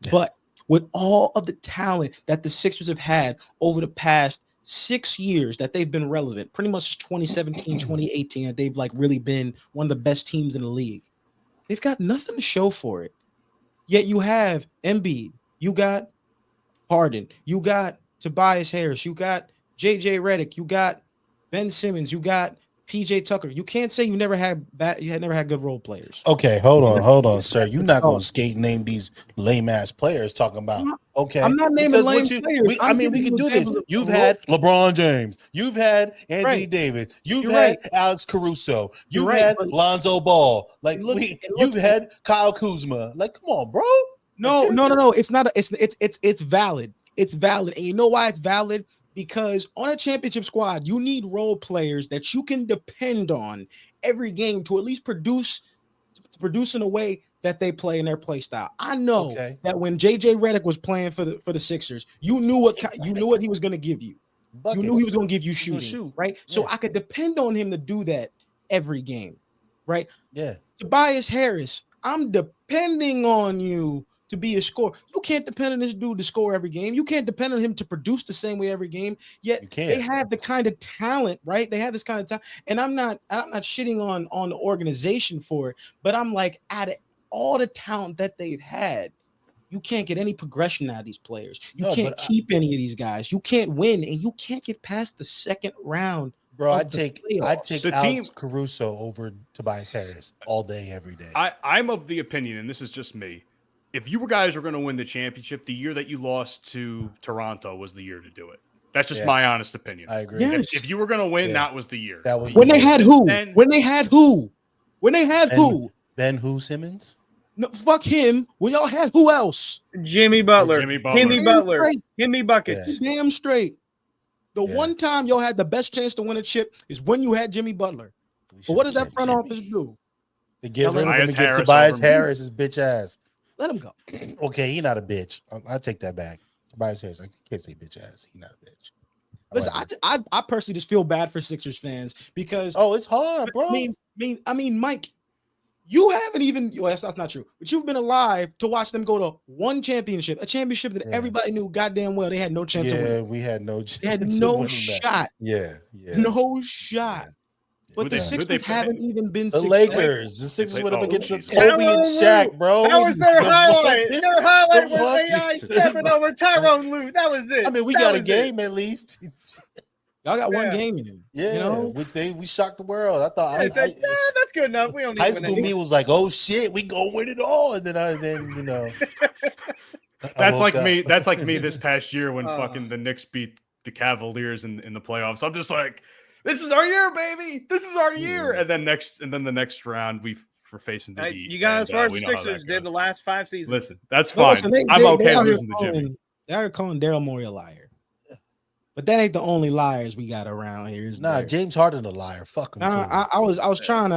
Yeah. But with all of the talent that the Sixers have had over the past 6 years that they've been relevant, pretty much 2017, 2018, that they've really been one of the best teams in the league. They've got nothing to show for it. Yet you have Embiid, you got Harden, you got Tobias Harris, you got JJ Redick, you got Ben Simmons, you got PJ Tucker. You can't say you never had good role players. Okay, hold on, sir. You're not gonna skate name these lame ass players talking about. Okay, I'm not naming lame players. We can do this. You've had LeBron James. You've had Anthony Davis. You've had Alex Caruso. You've had Lonzo Ball. You've had Kyle Kuzma. Come on, bro. No. It's not. It's valid. It's valid, and you know why it's valid? Because on a championship squad, you need role players that you can depend on every game to at least produce in a way that they play in their play style. I know that when JJ Redick was playing for the Sixers, you knew what he was going to give you. Buckets. You knew he was going to give you shooting, right? Yeah. So I could depend on him to do that every game, right? Yeah. Tobias Harris, I'm depending on you to be a scorer. You can't depend on this dude to score every game. You can't depend on him to produce the same way every game. Yet they have the kind of talent, right? They have this kind of talent. And I'm not shitting on the organization for it, but I'm out of all the talent that they've had, you can't get any progression out of these players. You can't keep any of these guys. You can't win, and you can't get past the second round. Bro, I'd take Alex Caruso over Tobias Harris all day, every day. I'm of the opinion, and this is just me, if you guys were going to win the championship, the year that you lost to Toronto was the year to do it. That's just my honest opinion. I agree. Yes. If you were going to win, that was the year. That was when they had who? When they had who? Ben who Simmons? No, fuck him. When y'all had who else? Jimmy Butler. Himmy buckets. Yeah. Damn straight. The one time y'all had the best chance to win a chip is when you had Jimmy Butler. But what does that front office do? They get rid of him and get Tobias Harris, his bitch ass. Let him go. Okay, he not a bitch. I take that back. Tobias Harris, I can't say bitch ass. He not a bitch. Listen, I personally just feel bad for Sixers fans because it's hard, bro. I mean, Mike, You haven't even. Well, that's not true. But you've been alive to watch them go to one championship, a championship that everybody knew goddamn well they had no chance of winning. Yeah, we had no chance. They had no shot. Yeah. No shot. But the Sixers haven't even been the successful. Lakers. The Sixers went up against Jesus. Kobe and Shaq, bro. That was their highlight. Their highlight was AI stepping over Tyrone Lue. That was it. I mean, we got a game at least. Y'all got one game in him. Yeah, you know? which we shocked the world. I thought I said, yeah, that's good enough. We don't need high school me was like, oh shit, we go win it all. And then you know. That's like me. That's like me this past year when fucking the Knicks beat the Cavaliers in the playoffs. I'm just like, this is our year, baby. This is our year. And then the next round we're facing the Heat. You got as far as the we know how Sixers that did goes. the last 5 seasons. Listen, that's fine. I'm okay losing to Jimmy. They are calling Daryl Morey a liar. But that ain't the only liars we got around here. James Harden a liar. Fuck him. I was trying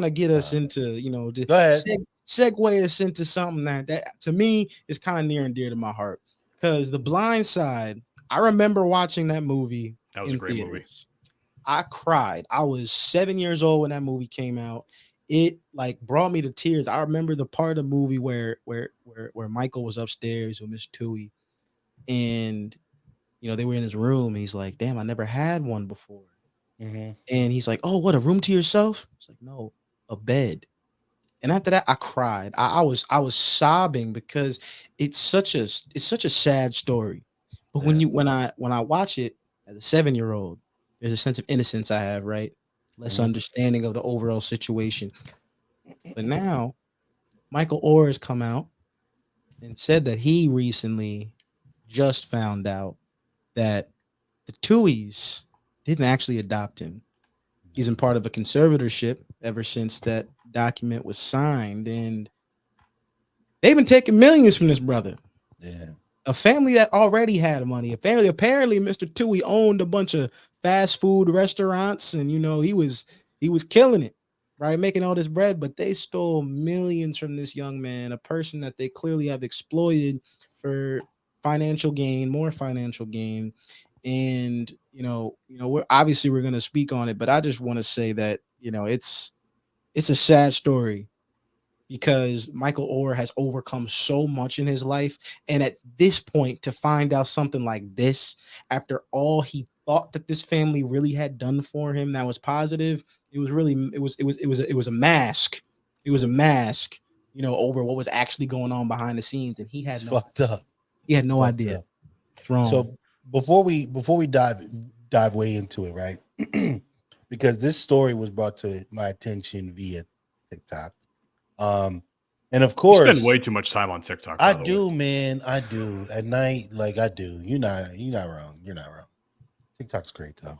to get us into, go ahead. Segue us into something that to me is kind of near and dear to my heart. Because The Blind Side, I remember watching that movie. That was a great movie. I cried. I was 7 years old when that movie came out. It like brought me to tears. I remember the part of the movie where Michael was upstairs with Miss Tui, and they were in his room. And he's like, "Damn, I never had one before." Mm-hmm. And he's like, "Oh, what, a room to yourself?" It's like, "No, a bed." And after that, I cried. I was sobbing because it's such a sad story. But when I watch it as a 7-year-old, there's a sense of innocence I have, right? Less understanding of the overall situation. But now, Michael Oher has come out and said that he recently just found out that the Tuohys didn't actually adopt him. He's been part of a conservatorship ever since that document was signed, and they've been taking millions from this brother. Yeah. A family that already had money. Apparently Mr. Tuohy owned a bunch of fast food restaurants, and he was killing it, right? Making all this bread, but they stole millions from this young man, a person that they clearly have exploited for financial gain, more financial gain. And we're going to speak on it, but I just want to say that it's a sad story because Michael Oher has overcome so much in his life, and at this point, to find out something like this after all he thought that this family really had done for him that was positive, it was a mask. It was a mask, over what was actually going on behind the scenes, and he had fucked up. He had no idea. It's wrong. So before we dive way into it, right? Because this story was brought to my attention via TikTok. And of course, you spend way too much time on TikTok. I do, man. I do at night. Like I do. You're not wrong. You're not wrong. TikTok's great though.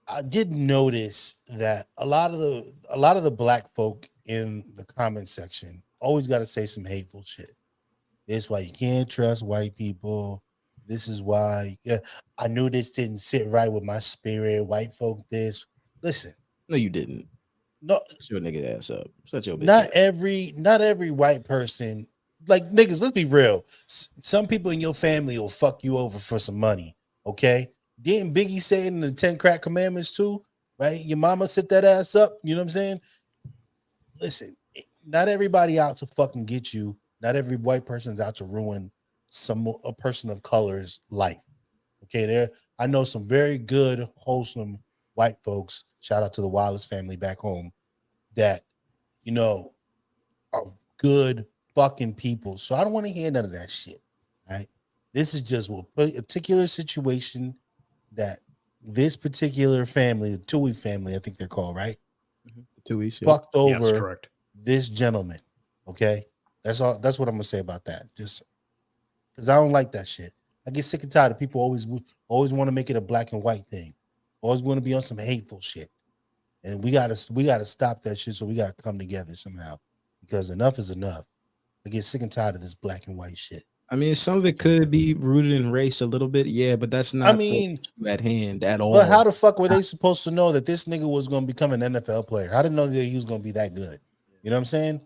I did notice that a lot of the black folk in the comment section always got to say some hateful shit. This is why you can't trust white people. This is why I knew this didn't sit right with my spirit. White folk, this. Listen. No, you didn't. No, shut your nigga ass up. Shut your bitch not ass. Not every white person. Like niggas, let's be real. Some people in your family will fuck you over for some money. Okay. Didn't Biggie say it in the 10 Crack Commandments too? Right? Your mama sit that ass up. You know what I'm saying? Listen, not everybody out to fucking get you. Not every white person's out to ruin a person of color's life. Okay, I know some very good, wholesome white folks. Shout out to the Wallace family back home that are good fucking people. So I don't want to hear none of that shit. Right? This is just a particular situation that this particular family, the Tuohy family, I think they're called, right? The Tuohys, fucked over correct. This gentleman. Okay. That's all. That's what I'm gonna say about that. Just because I don't like that shit. I get sick and tired of people always want to make it a black and white thing. Always want to be on some hateful shit. And we gotta stop that shit. So we gotta come together somehow. Because enough is enough. I get sick and tired of this black and white shit. I mean, some of it could be rooted in race a little bit, yeah, but that's not the issue at hand at all. But how the fuck were they supposed to know that this nigga was gonna become an NFL player? I didn't know that he was gonna be that good. You know what I'm saying?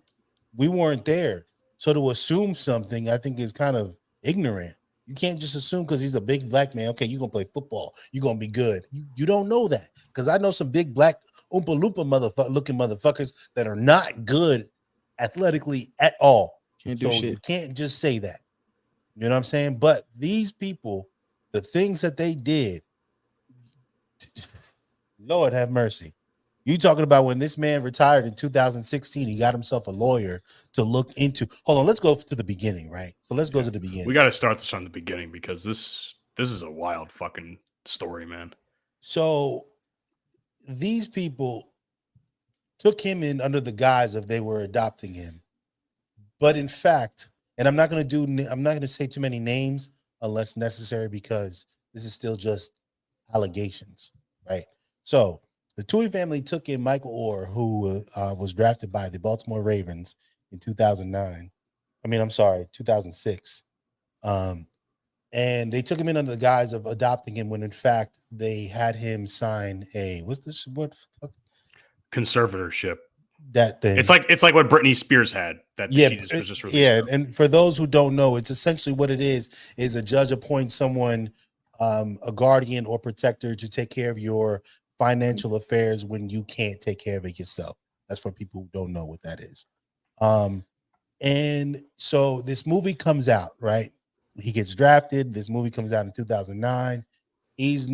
We weren't there. So to assume something, I think, is kind of ignorant. You can't just assume because he's a big black man. Okay, you're gonna play football. You're gonna be good. You don't know that, because I know some big black Oompa Loompa looking motherfuckers that are not good athletically at all. Can't do So shit. you can't just say that. You know what I'm saying? But these people, the things that they did, Lord have mercy. You talking about when this man retired in 2016, he got himself a lawyer to look into. Hold on, let's go to the beginning, right? So let's go to the beginning. We got to start this from the beginning because this is a wild fucking story, man. So these people took him in under the guise of they were adopting him. But in fact, and I'm not going to say too many names unless necessary because this is still just allegations, right? So the Tui family took in Michael Oher, who was drafted by the Baltimore Ravens in 2009. 2006. And they took him in under the guise of adopting him when in fact they had him sign what conservatorship. That thing. It's like what Britney Spears had. That Yeah, she just was just released. Yeah, and for those who don't know, it's essentially what it is a judge appoints someone, a guardian or protector to take care of your financial affairs when you can't take care of it yourself. That's for people who don't know what that is. And so this movie comes out, right? He gets drafted. This movie comes out in 2009. He's,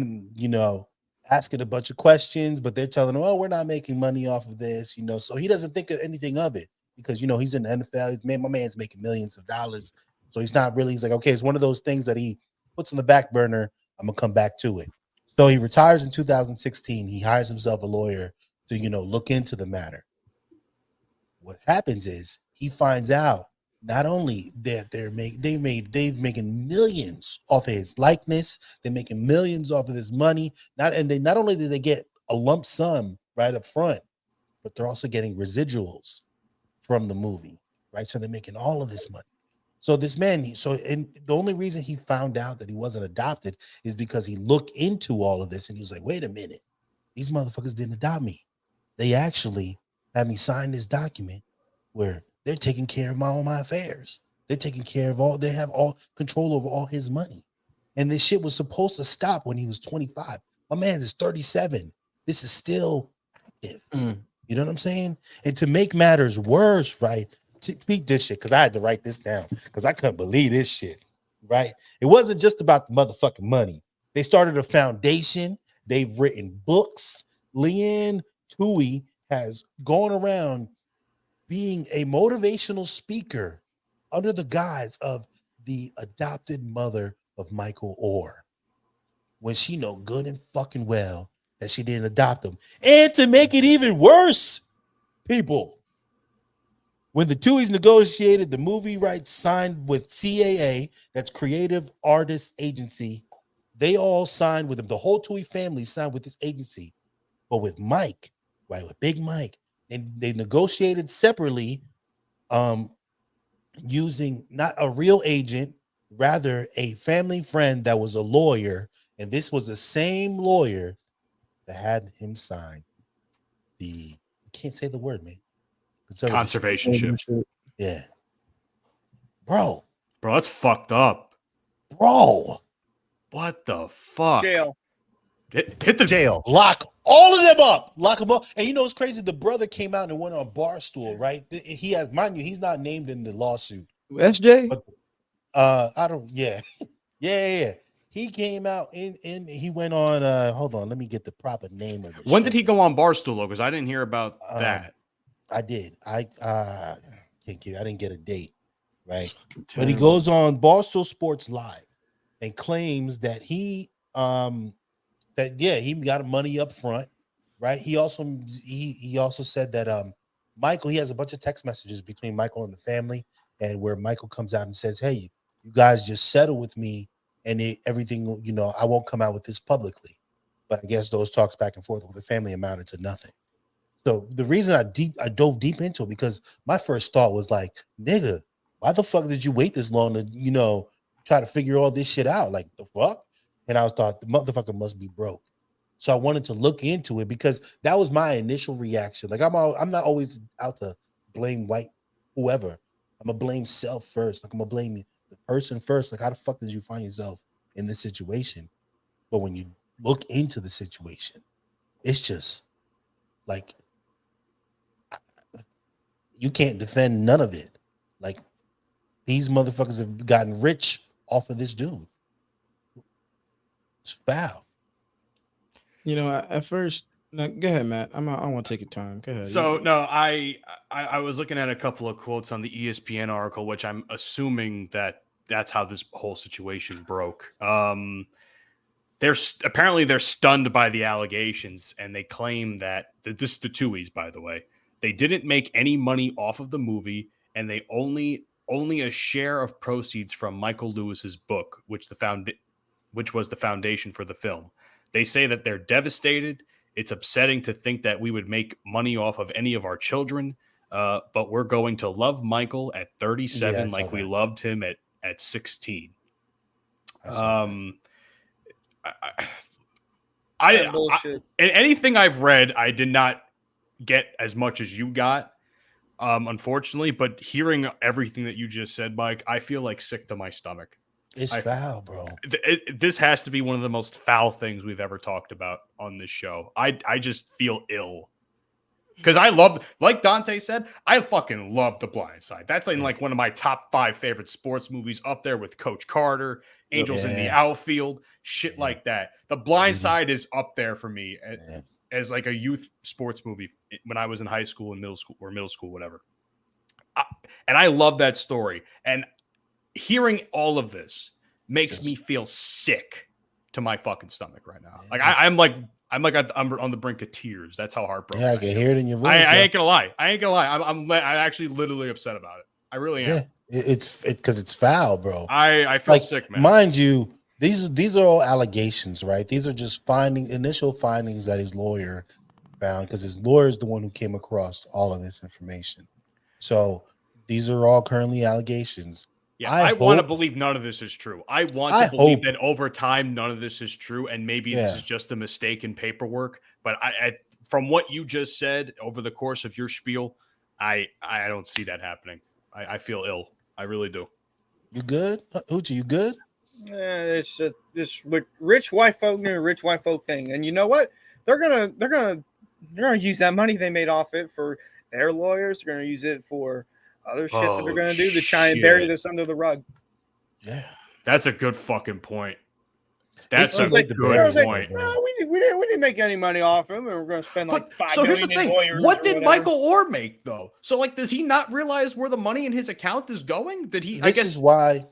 asking a bunch of questions, but they're telling him, oh, we're not making money off of this, so he doesn't think of anything of it because, he's in the NFL. My man's making millions of dollars. So he's not really, he's like, okay, it's one of those things that he puts in the back burner. I'm going to come back to it. So he retires in 2016. He hires himself a lawyer to, look into the matter. What happens is he finds out not only that they've making millions off of his likeness, they're making millions off of his money. Not only did they get a lump sum right up front, but they're also getting residuals from the movie, right? So they're making all of this money. So this man, and the only reason he found out that he wasn't adopted is because he looked into all of this and he was like, wait a minute, these motherfuckers didn't adopt me. They actually had me sign this document where they're taking care of all my affairs. They're taking care of they have all control over all his money. And this shit was supposed to stop when he was 25. My man's is 37. This is still active. You know what I'm saying? And to make matters worse, right? Speak this shit, because I had to write this down because I couldn't believe this shit, right? It wasn't just about the motherfucking money. They started a foundation. They've written books. Leanne Tui has gone around being a motivational speaker under the guise of the adopted mother of Michael Oher, when she know good and fucking well that she didn't adopt him. And to make it even worse, people, when the Tuies negotiated the movie rights signed with CAA, that's Creative Artists Agency, they all signed with him. The whole Tui family signed with this agency. But with Mike, right, with Big Mike, and they negotiated separately, using not a real agent, rather a family friend that was a lawyer, and this was the same lawyer that had him sign I can't say the word, man. Conservationship. Yeah. Bro, that's fucked up. Bro. What the fuck? Jail. Hit the jail. Lock all of them up. Lock them up. And you know what's crazy? The brother came out and went on Barstool, right? He has, mind you, he's not named in the lawsuit. SJ? But, yeah. He came out and he went on. Hold on, let me get the proper name of it. When did he go on Barstool? Because I didn't hear about that. I did. I didn't get a date, right? But he goes on Barstool Sports Live and claims that he got money up front, right? He also said that Michael, he has a bunch of text messages between Michael and the family, and where Michael comes out and says, hey, you guys just settle with me and everything, I won't come out with this publicly. But I guess those talks back and forth with the family amounted to nothing. So the reason I dove deep into it, because my first thought was like, nigga, why the fuck did you wait this long to, try to figure all this shit out? Like, the fuck? And I thought the motherfucker must be broke. So I wanted to look into it because that was my initial reaction. Like, I'm not always out to blame white whoever. I'm gonna blame self first. Like, I'm gonna blame the person first. Like, how the fuck did you find yourself in this situation? But when you look into the situation, it's just Like, you can't defend none of it. Like, these motherfuckers have gotten rich off of this dude. It's foul. You know, at first, no, go ahead, Matt. I want to take your time. Go ahead. So no, I was looking at a couple of quotes on the ESPN article, which I'm assuming that's how this whole situation broke. They're stunned by the allegations, and they claim that this is the Tuohys, by the way. They didn't make any money off of the movie, and they only a share of proceeds from Michael Lewis's book, which was the foundation for the film. They say that they're devastated. It's upsetting to think that we would make money off of any of our children, but we're going to love Michael at 37 like we loved him at 16. And anything I've read, I did not get as much as you got, unfortunately. But hearing everything that you just said, Mike, I feel like sick to my stomach. It's foul, bro. This has to be one of the most foul things we've ever talked about on this show. I just feel ill. Because I love, like Dante said, I fucking love The Blind Side. That's like one of my top 5 favorite sports movies, up there with Coach Carter, Angels in the Outfield, shit like that. The Blind Side is up there for me as like a youth sports movie when I was in high school and middle school, whatever. And I love that story. And hearing all of this makes me feel sick to my fucking stomach right now. Like I'm on the brink of tears. That's how heartbroken. Yeah, I can hear it in your voice. I ain't gonna lie. I'm actually literally upset about it. I really am. Yeah, it's because it's foul, bro. I feel sick, man. Mind you, these are all allegations, right? These are just initial findings that his lawyer found, because his lawyer is the one who came across all of this information. So these are all currently allegations. Yeah, I want to believe none of this is true. I want to believe that over time, none of this is true, and maybe this is just a mistake in paperwork. But from what you just said over the course of your spiel, I don't see that happening. I feel ill. I really do. You good, Hoochie? You good? Yeah, it's just this rich white folk doing a rich white folk thing, and you know what? They're gonna use that money they made off it for their lawyers. They're gonna use it for other shit that they're going to do to try and bury this under the rug. Yeah. That's a good fucking point. That's a good point. No, we didn't make any money off him, and we're going to spend like $5 million in lawyers. What did Michael Oher make, though? So, like, does he not realize where the money in his account is going? Did he? This is why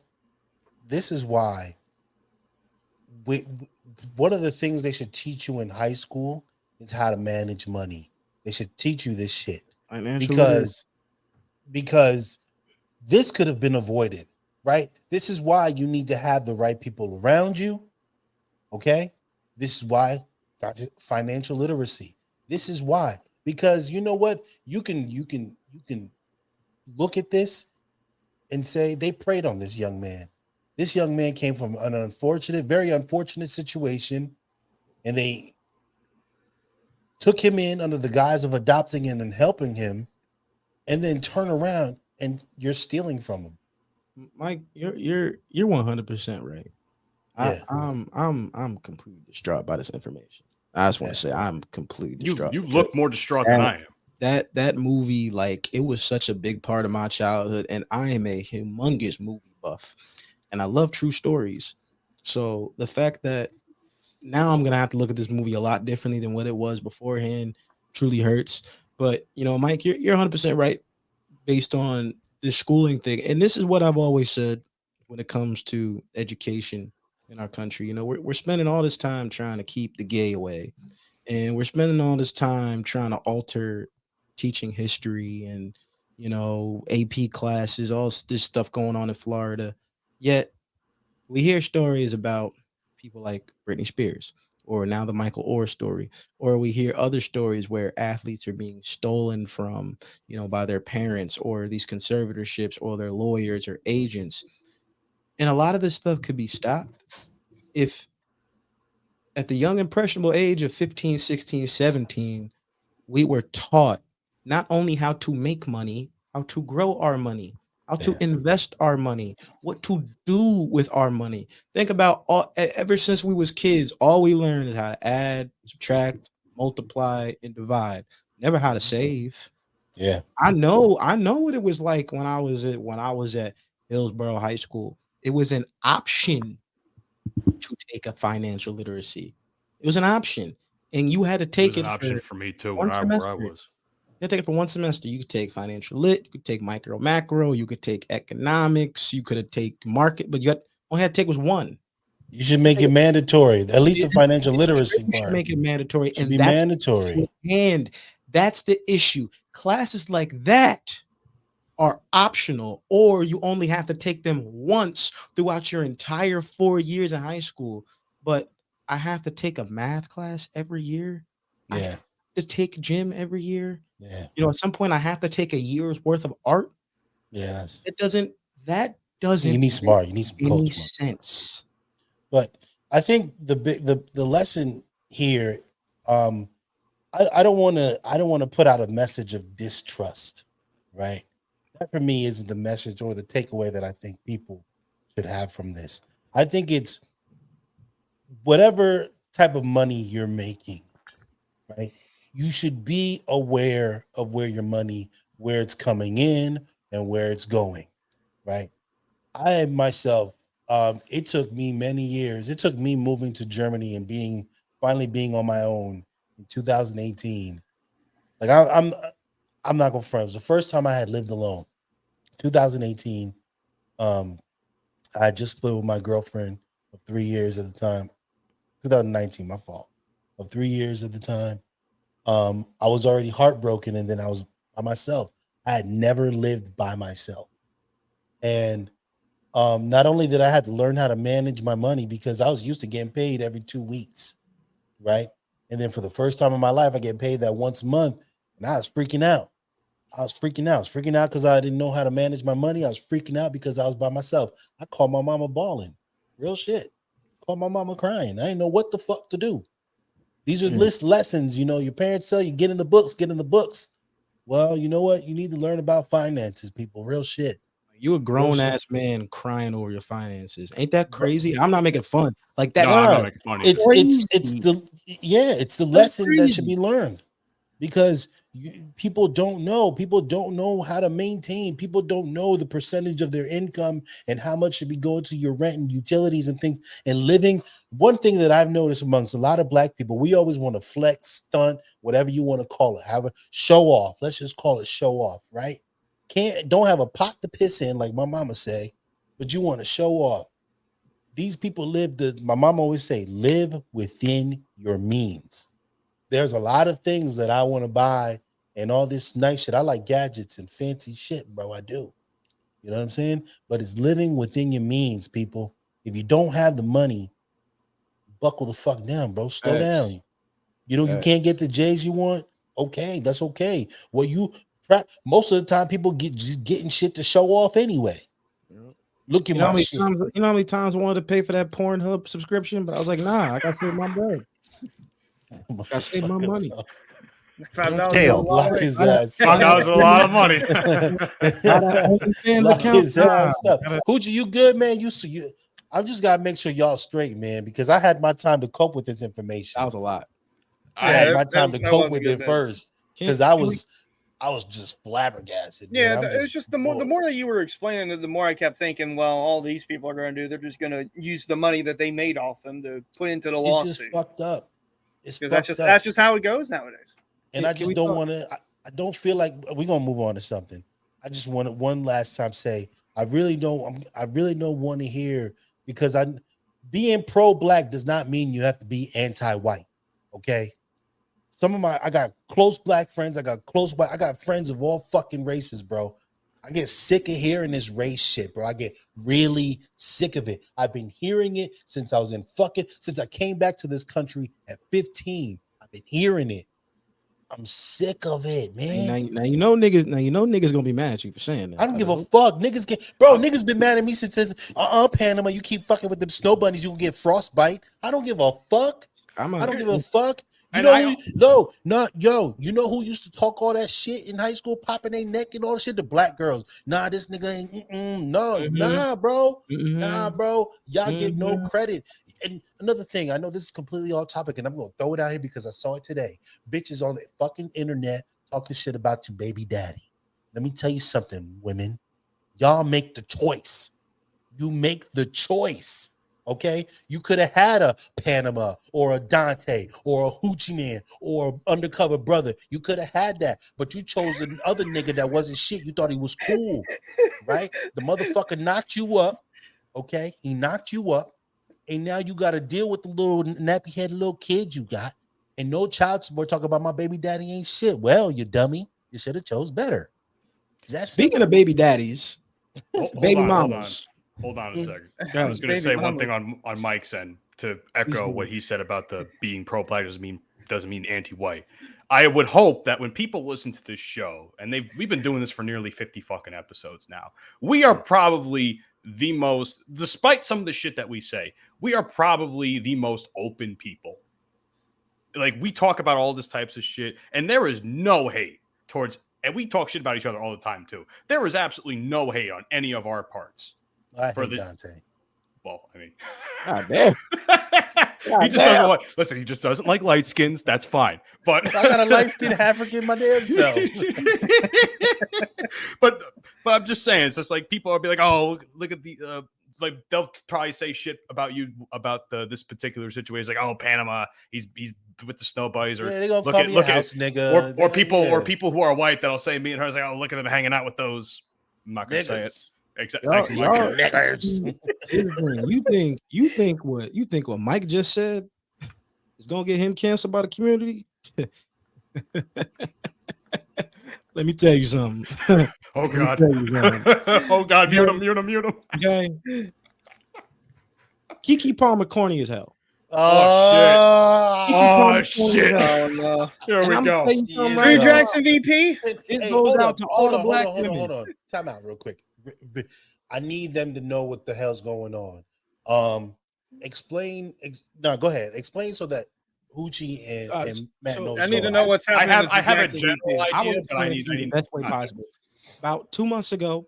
one of the things they should teach you in high school is how to manage money. They should teach you this shit. Because this could have been avoided, right? This is why you need to have the right people around you. Okay. This is why financial literacy. This is why, because you know what? You can look at this and say they preyed on this young man. This young man came from an very unfortunate situation, and they took him in under the guise of adopting him and helping him, and then turn around and you're stealing from him. Mike, you're 100% right. Yeah. I'm completely distraught by this information. I just want to say I'm completely distraught. You look more distraught than I am. That movie, like, it was such a big part of my childhood, and I am a humongous movie buff, and I love true stories. So the fact that now I'm gonna have to look at this movie a lot differently than what it was beforehand truly hurts. But, you know, Mike, you're 100% right based on this schooling thing. And this is what I've always said when it comes to education in our country. You know, we're spending all this time trying to keep the gay away. And we're spending all this time trying to alter teaching history and, you know, AP classes, all this stuff going on in Florida. Yet we hear stories about people like Britney Spears, or now the Michael Oher story, or we hear other stories where athletes are being stolen from, you know, by their parents or these conservatorships or their lawyers or agents. And a lot of this stuff could be stopped if at the young impressionable age of 15, 16, 17, we were taught not only how to make money, how to grow our money, how to invest our money, what to do with our money. Think about ever since we was kids, all we learned is how to add, subtract, multiply, and divide. never how to save. Yeah. I know what it was like when I was at Hillsborough High School. It was an option to take a financial literacy. It was an option, and you had to It take was an it option for for me too one where I semester. was. You take it for one semester. You could take financial lit, you could take micro macro, you could take economics, you could have taken market, but only had to take was one. You should make it mandatory. At least the financial literacy You should part make it mandatory, should and be that's mandatory. and that's the issue. Classes like that are optional, or you only have to take them once throughout your entire 4 years in high school. But I have to take a math class every year. I Yeah. have to take gym every year. Yeah. At some point I have to take a year's worth of art. Yes. That doesn't You need make smart. You need some any coach. sense. But I think the lesson here, I don't want to put out a message of distrust, right? That for me isn't the message or the takeaway that I think people should have from this. I think it's whatever type of money you're making, right? You should be aware of where it's coming in and where it's going, right? I myself, it took me many years. It took me moving to Germany and finally being on my own in 2018. Like I'm not gonna front. It was the first time I had lived alone. 2018. I just split with my girlfriend of 3 years at the time. 2019, my fault. Of 3 years at the time. I was already heartbroken, and then I was by myself. I had never lived by myself. And not only did I have to learn how to manage my money because I was used to getting paid every 2 weeks, right? And then for the first time in my life, I get paid that once a month, and I was freaking out. I was freaking out because I didn't know how to manage my money. I was freaking out because I was by myself. I called my mama bawling. Real shit. Called my mama crying. I didn't know what the fuck to do. These are lessons, your parents tell you, get in the books. Well, you know what? You need to learn about finances, people. Real shit. You a grown ass man crying over your finances. Ain't that crazy? I'm not making fun. Like that's I'm not making fun. It's the lesson that should be learned because people don't know how to maintain. People don't know the percentage of their income and how much should be going to your rent and utilities and things and living. One thing that I've noticed amongst a lot of black people, we always want to flex, stunt, whatever you want to call it, have a show off. Let's just call it show off, right? Don't have a pot to piss in, like my mama say, but you want to show off. These people my mama always say, live within your means. There's a lot of things that I want to buy and all this nice shit. I like gadgets and fancy shit, bro. I do. You know what I'm saying? But it's living within your means, people. If you don't have the money, buckle the fuck down, bro. Slow down. You can't get the J's you want. Okay, that's okay. Most of the time, people getting shit to show off anyway. Look at my shit. You know how many times I wanted to pay for that Pornhub subscription, but I was like, nah, I gotta save my bread. I gotta save my money. $5 Lock his ass. $5 is a lot of money. Lock his ass up. Hoochie, you good, man? I just gotta make sure y'all straight, man, because I had my time to cope with this information. That was a lot. I had my time to cope with it first because I was just flabbergasted. Yeah, it's just the more that you were explaining it, the more I kept thinking, well, all these people are going to do, they're just going to use the money that they made off them to put into the lawsuit. It's just fucked up. That's just how it goes nowadays. And I just don't want to. I don't feel like we're gonna move on to something. I just want to one last time say I really don't want to hear because being pro-black does not mean you have to be anti-white. Okay. I got close black friends. I got friends of all fucking races, bro. I get sick of hearing this race shit, bro. I get really sick of it. I've been hearing it since I came back to this country at 15. I've been hearing it. I'm sick of it, man. Now you know niggas gonna be mad at you for saying that. I don't give a fuck. Niggas been mad at me since Panama. You keep fucking with them snow bunnies, you can get frostbite. I don't give a fuck. I don't give a fuck. You know who used to talk all that shit in high school, popping their neck and all that shit? The black girls. Nah, this nigga ain't. Nah, bro. Nah, bro. Y'all get no credit. And another thing, I know this is completely off topic, and I'm gonna throw it out here because I saw it today. Bitches on the fucking internet talking shit about your baby daddy. Let me tell you something, women. Y'all make the choice. You make the choice. Okay, you could have had a Panama or a Dante or a Hoochieman or undercover brother. You could have had that, but you chose another nigga that wasn't shit. You thought he was cool, right? The motherfucker knocked you up. Okay, he knocked you up, and now you got to deal with the little nappy-headed little kid you got, and no child support. Talk about my baby daddy ain't shit. Well, you dummy, you should have chose better. Speaking of baby daddies, baby mamas. Hold on a second. I was going to say one thing on Mike's end to echo what he said about the being pro-black doesn't mean anti-white. I would hope that when people listen to this show, and we've been doing this for nearly 50 fucking episodes now, we are probably the most, despite some of the shit that we say, we are probably the most open people. Like, we talk about all this types of shit, and there is no hate towards, and we talk shit about each other all the time too. There is absolutely no hate on any of our parts. I hate Dante. Well, I mean, God damn. He just doesn't like. Listen, he just doesn't like light skins. That's fine. But I got a light skinned African my damn self. but I'm just saying, it's just like people will be like, oh, look at the like they'll probably say shit about you about this particular situation. Like, oh, Panama, he's with the snow bunnies, or they gonna call me a house nigga, or people who are white that'll say me and her, like, oh, look at them hanging out with those. I'm not gonna say it. Exactly. You think what Mike just said is gonna get him canceled by the community? Let me tell you something. Oh God. Oh God, mute him. Okay. Keke Palmer corny as hell. Oh shit. Oh no. Here we go. Drew Jackson VP. It goes out to all the black women. Hold on. Time out real quick. I need them to know what the hell's going on. Explain. No, go ahead. Explain so that Hoochie and Matt knows. I need to know what's happening. I have a general idea, but I need the best way possible. About 2 months ago,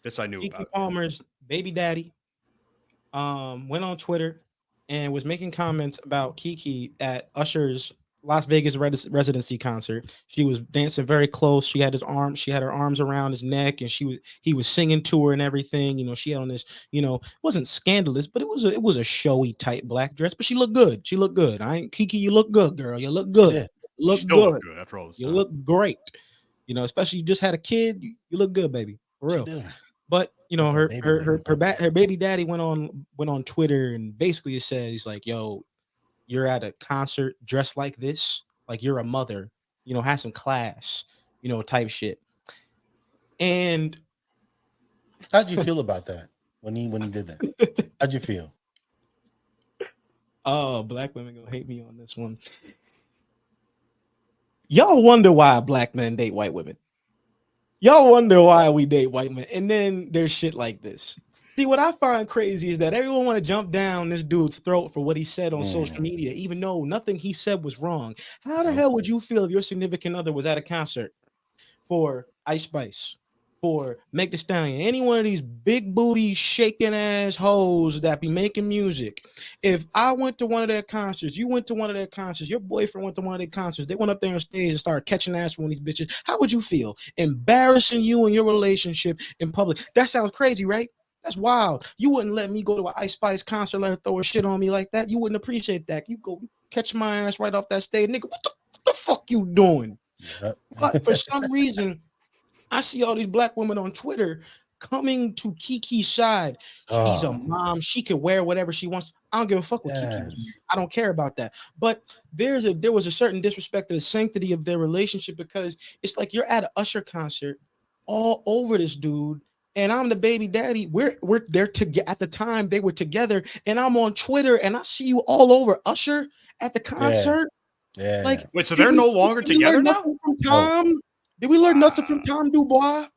this I knew Keke about. Palmer's baby daddy went on Twitter and was making comments about Keke at Usher's Las Vegas residency concert. She was dancing very close. She had her arms around his neck, and he was singing to her and everything. You know, she had on this, you know, it wasn't scandalous, but it was a showy type black dress, but she looked good. Keke, you look good, girl. You look good. Yeah. You look Still good. look good after all this time. You look great. You know, especially you just had a kid. You look good, baby. For real. But you know, her baby daddy went on Twitter and basically said, he's like, yo, you're at a concert dressed like this, like you're a mother, you know, have some class, you know, type shit. And how'd you feel about that when he did that? How'd you feel? Oh, black women gonna hate me on this one. Y'all wonder why black men date white women. Y'all wonder why we date white men, and then there's shit like this. See, what I find crazy is that everyone want to jump down this dude's throat for what he said on social media, even though nothing he said was wrong. How the hell would you feel if your significant other was at a concert for Ice Spice, for Meg Thee Stallion, any one of these big booty shaking ass hoes that be making music? If I went to one of their concerts, you went to one of their concerts, your boyfriend went to one of their concerts, they went up there on stage and started catching ass from these bitches, how would you feel? Embarrassing you and your relationship in public. That sounds crazy, right? That's wild. You wouldn't let me go to an Ice Spice concert, let her throw her shit on me like that. You wouldn't appreciate that. You go catch my ass right off that stage, nigga. What the fuck you doing? But for some reason, I see all these black women on Twitter coming to Keke's side. She's a mom. She can wear whatever she wants. I don't give a fuck what Keke was. I don't care about that. But there was a certain disrespect to the sanctity of their relationship, because it's like you're at an Usher concert all over this dude, and I'm the baby daddy. We're there together. At the time they were together, and I'm on Twitter and I see you all over Usher at the concert. Yeah. Like, wait, so they're no longer together now? Did we learn nothing from Tom Dubois?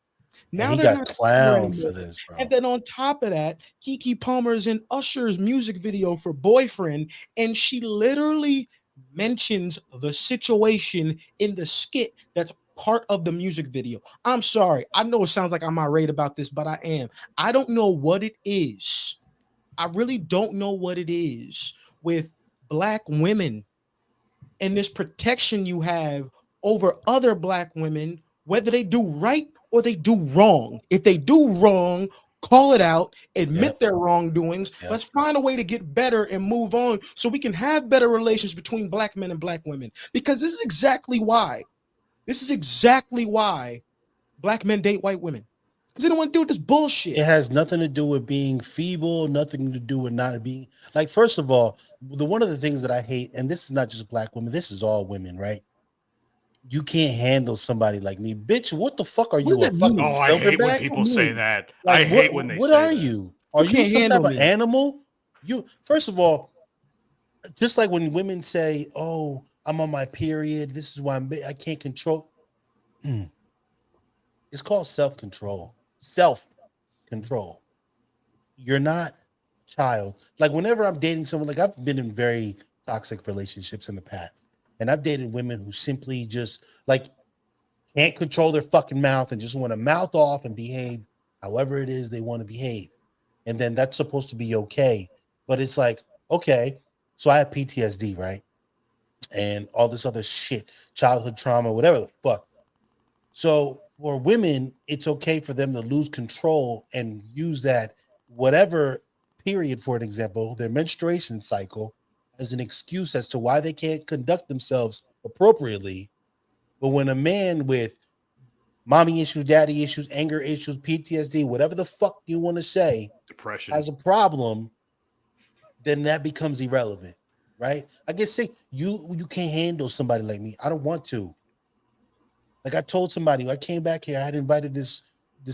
Now he got clowned for this, bro. And then on top of that, Keke Palmer is in Usher's music video for Boyfriend, and she literally mentions the situation in the skit that's part of the music video. I'm sorry. I know it sounds like I'm irate about this, but I am. I don't know what it is. I really don't know what it is with black women and this protection you have over other black women, whether they do right or they do wrong. If they do wrong, call it out, admit their wrongdoings. Let's find a way to get better and move on so we can have better relations between black men and black women. Because this is exactly why black men date white women. Because they don't want to do this bullshit. It has nothing to do with being feeble, nothing to do with not being like, first of all, one of the things that I hate, and this is not just black women, this is all women, right? You can't handle somebody like me. Bitch, what the fuck are you, a fucking Oh, I hate when silverback? people say that. Like, I hate when they what say are that. you? Are you some type of animal? You, first of all, just like when women say, oh, I'm on my period, this is why I can't control. It's called self-control. Self-control. You're not a child. Like, whenever I'm dating someone, like, I've been in very toxic relationships in the past, and I've dated women who simply just like can't control their fucking mouth and just want to mouth off and behave however it is they want to behave. And then that's supposed to be okay. But it's like, okay, so I have PTSD, right? And all this other shit, childhood trauma, whatever the fuck. So for women, it's okay for them to lose control and use that whatever period, for an example, their menstruation cycle, as an excuse as to why they can't conduct themselves appropriately. But when a man with mommy issues, daddy issues, anger issues, PTSD, whatever the fuck you want to say, depression, has a problem, then that becomes irrelevant, right? I guess say you can't handle somebody like me. I don't want to. Like, I told somebody, I came back here, I had invited this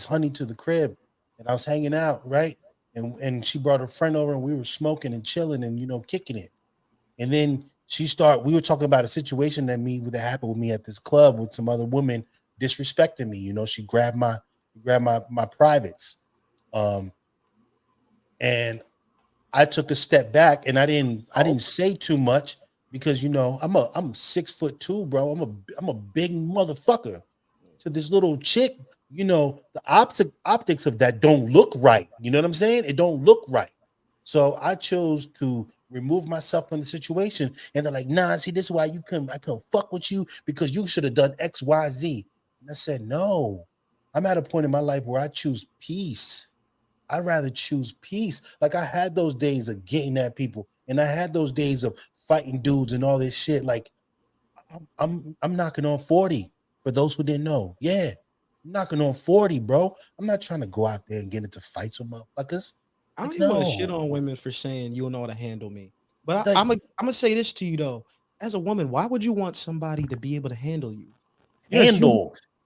honey to the crib, and I was hanging out, right? And she brought her friend over, and we were smoking and chilling and, kicking it. And then we were talking about a situation that happened with me at this club with some other woman disrespecting me. She grabbed my privates. And I took a step back, and I didn't say too much because I'm 6'2", bro. I'm a big motherfucker. To this little chick, the optics of that don't look right. You know what I'm saying? It don't look right. So I chose to remove myself from the situation. And they're like, nah, see, this is why I couldn't fuck with you, because you should have done X, Y, Z. And I said, no, I'm at a point in my life where I choose peace. I'd rather choose peace. Like, I had those days of getting at people, and I had those days of fighting dudes and all this shit. Like, I'm knocking on 40. For those who didn't know, yeah, I'm knocking on 40, bro. I'm not trying to go out there and get into fights with motherfuckers. I don't even want to shit on women for saying you'll know how to handle me. But I'm gonna say this to you though. As a woman, why would you want somebody to be able to handle you?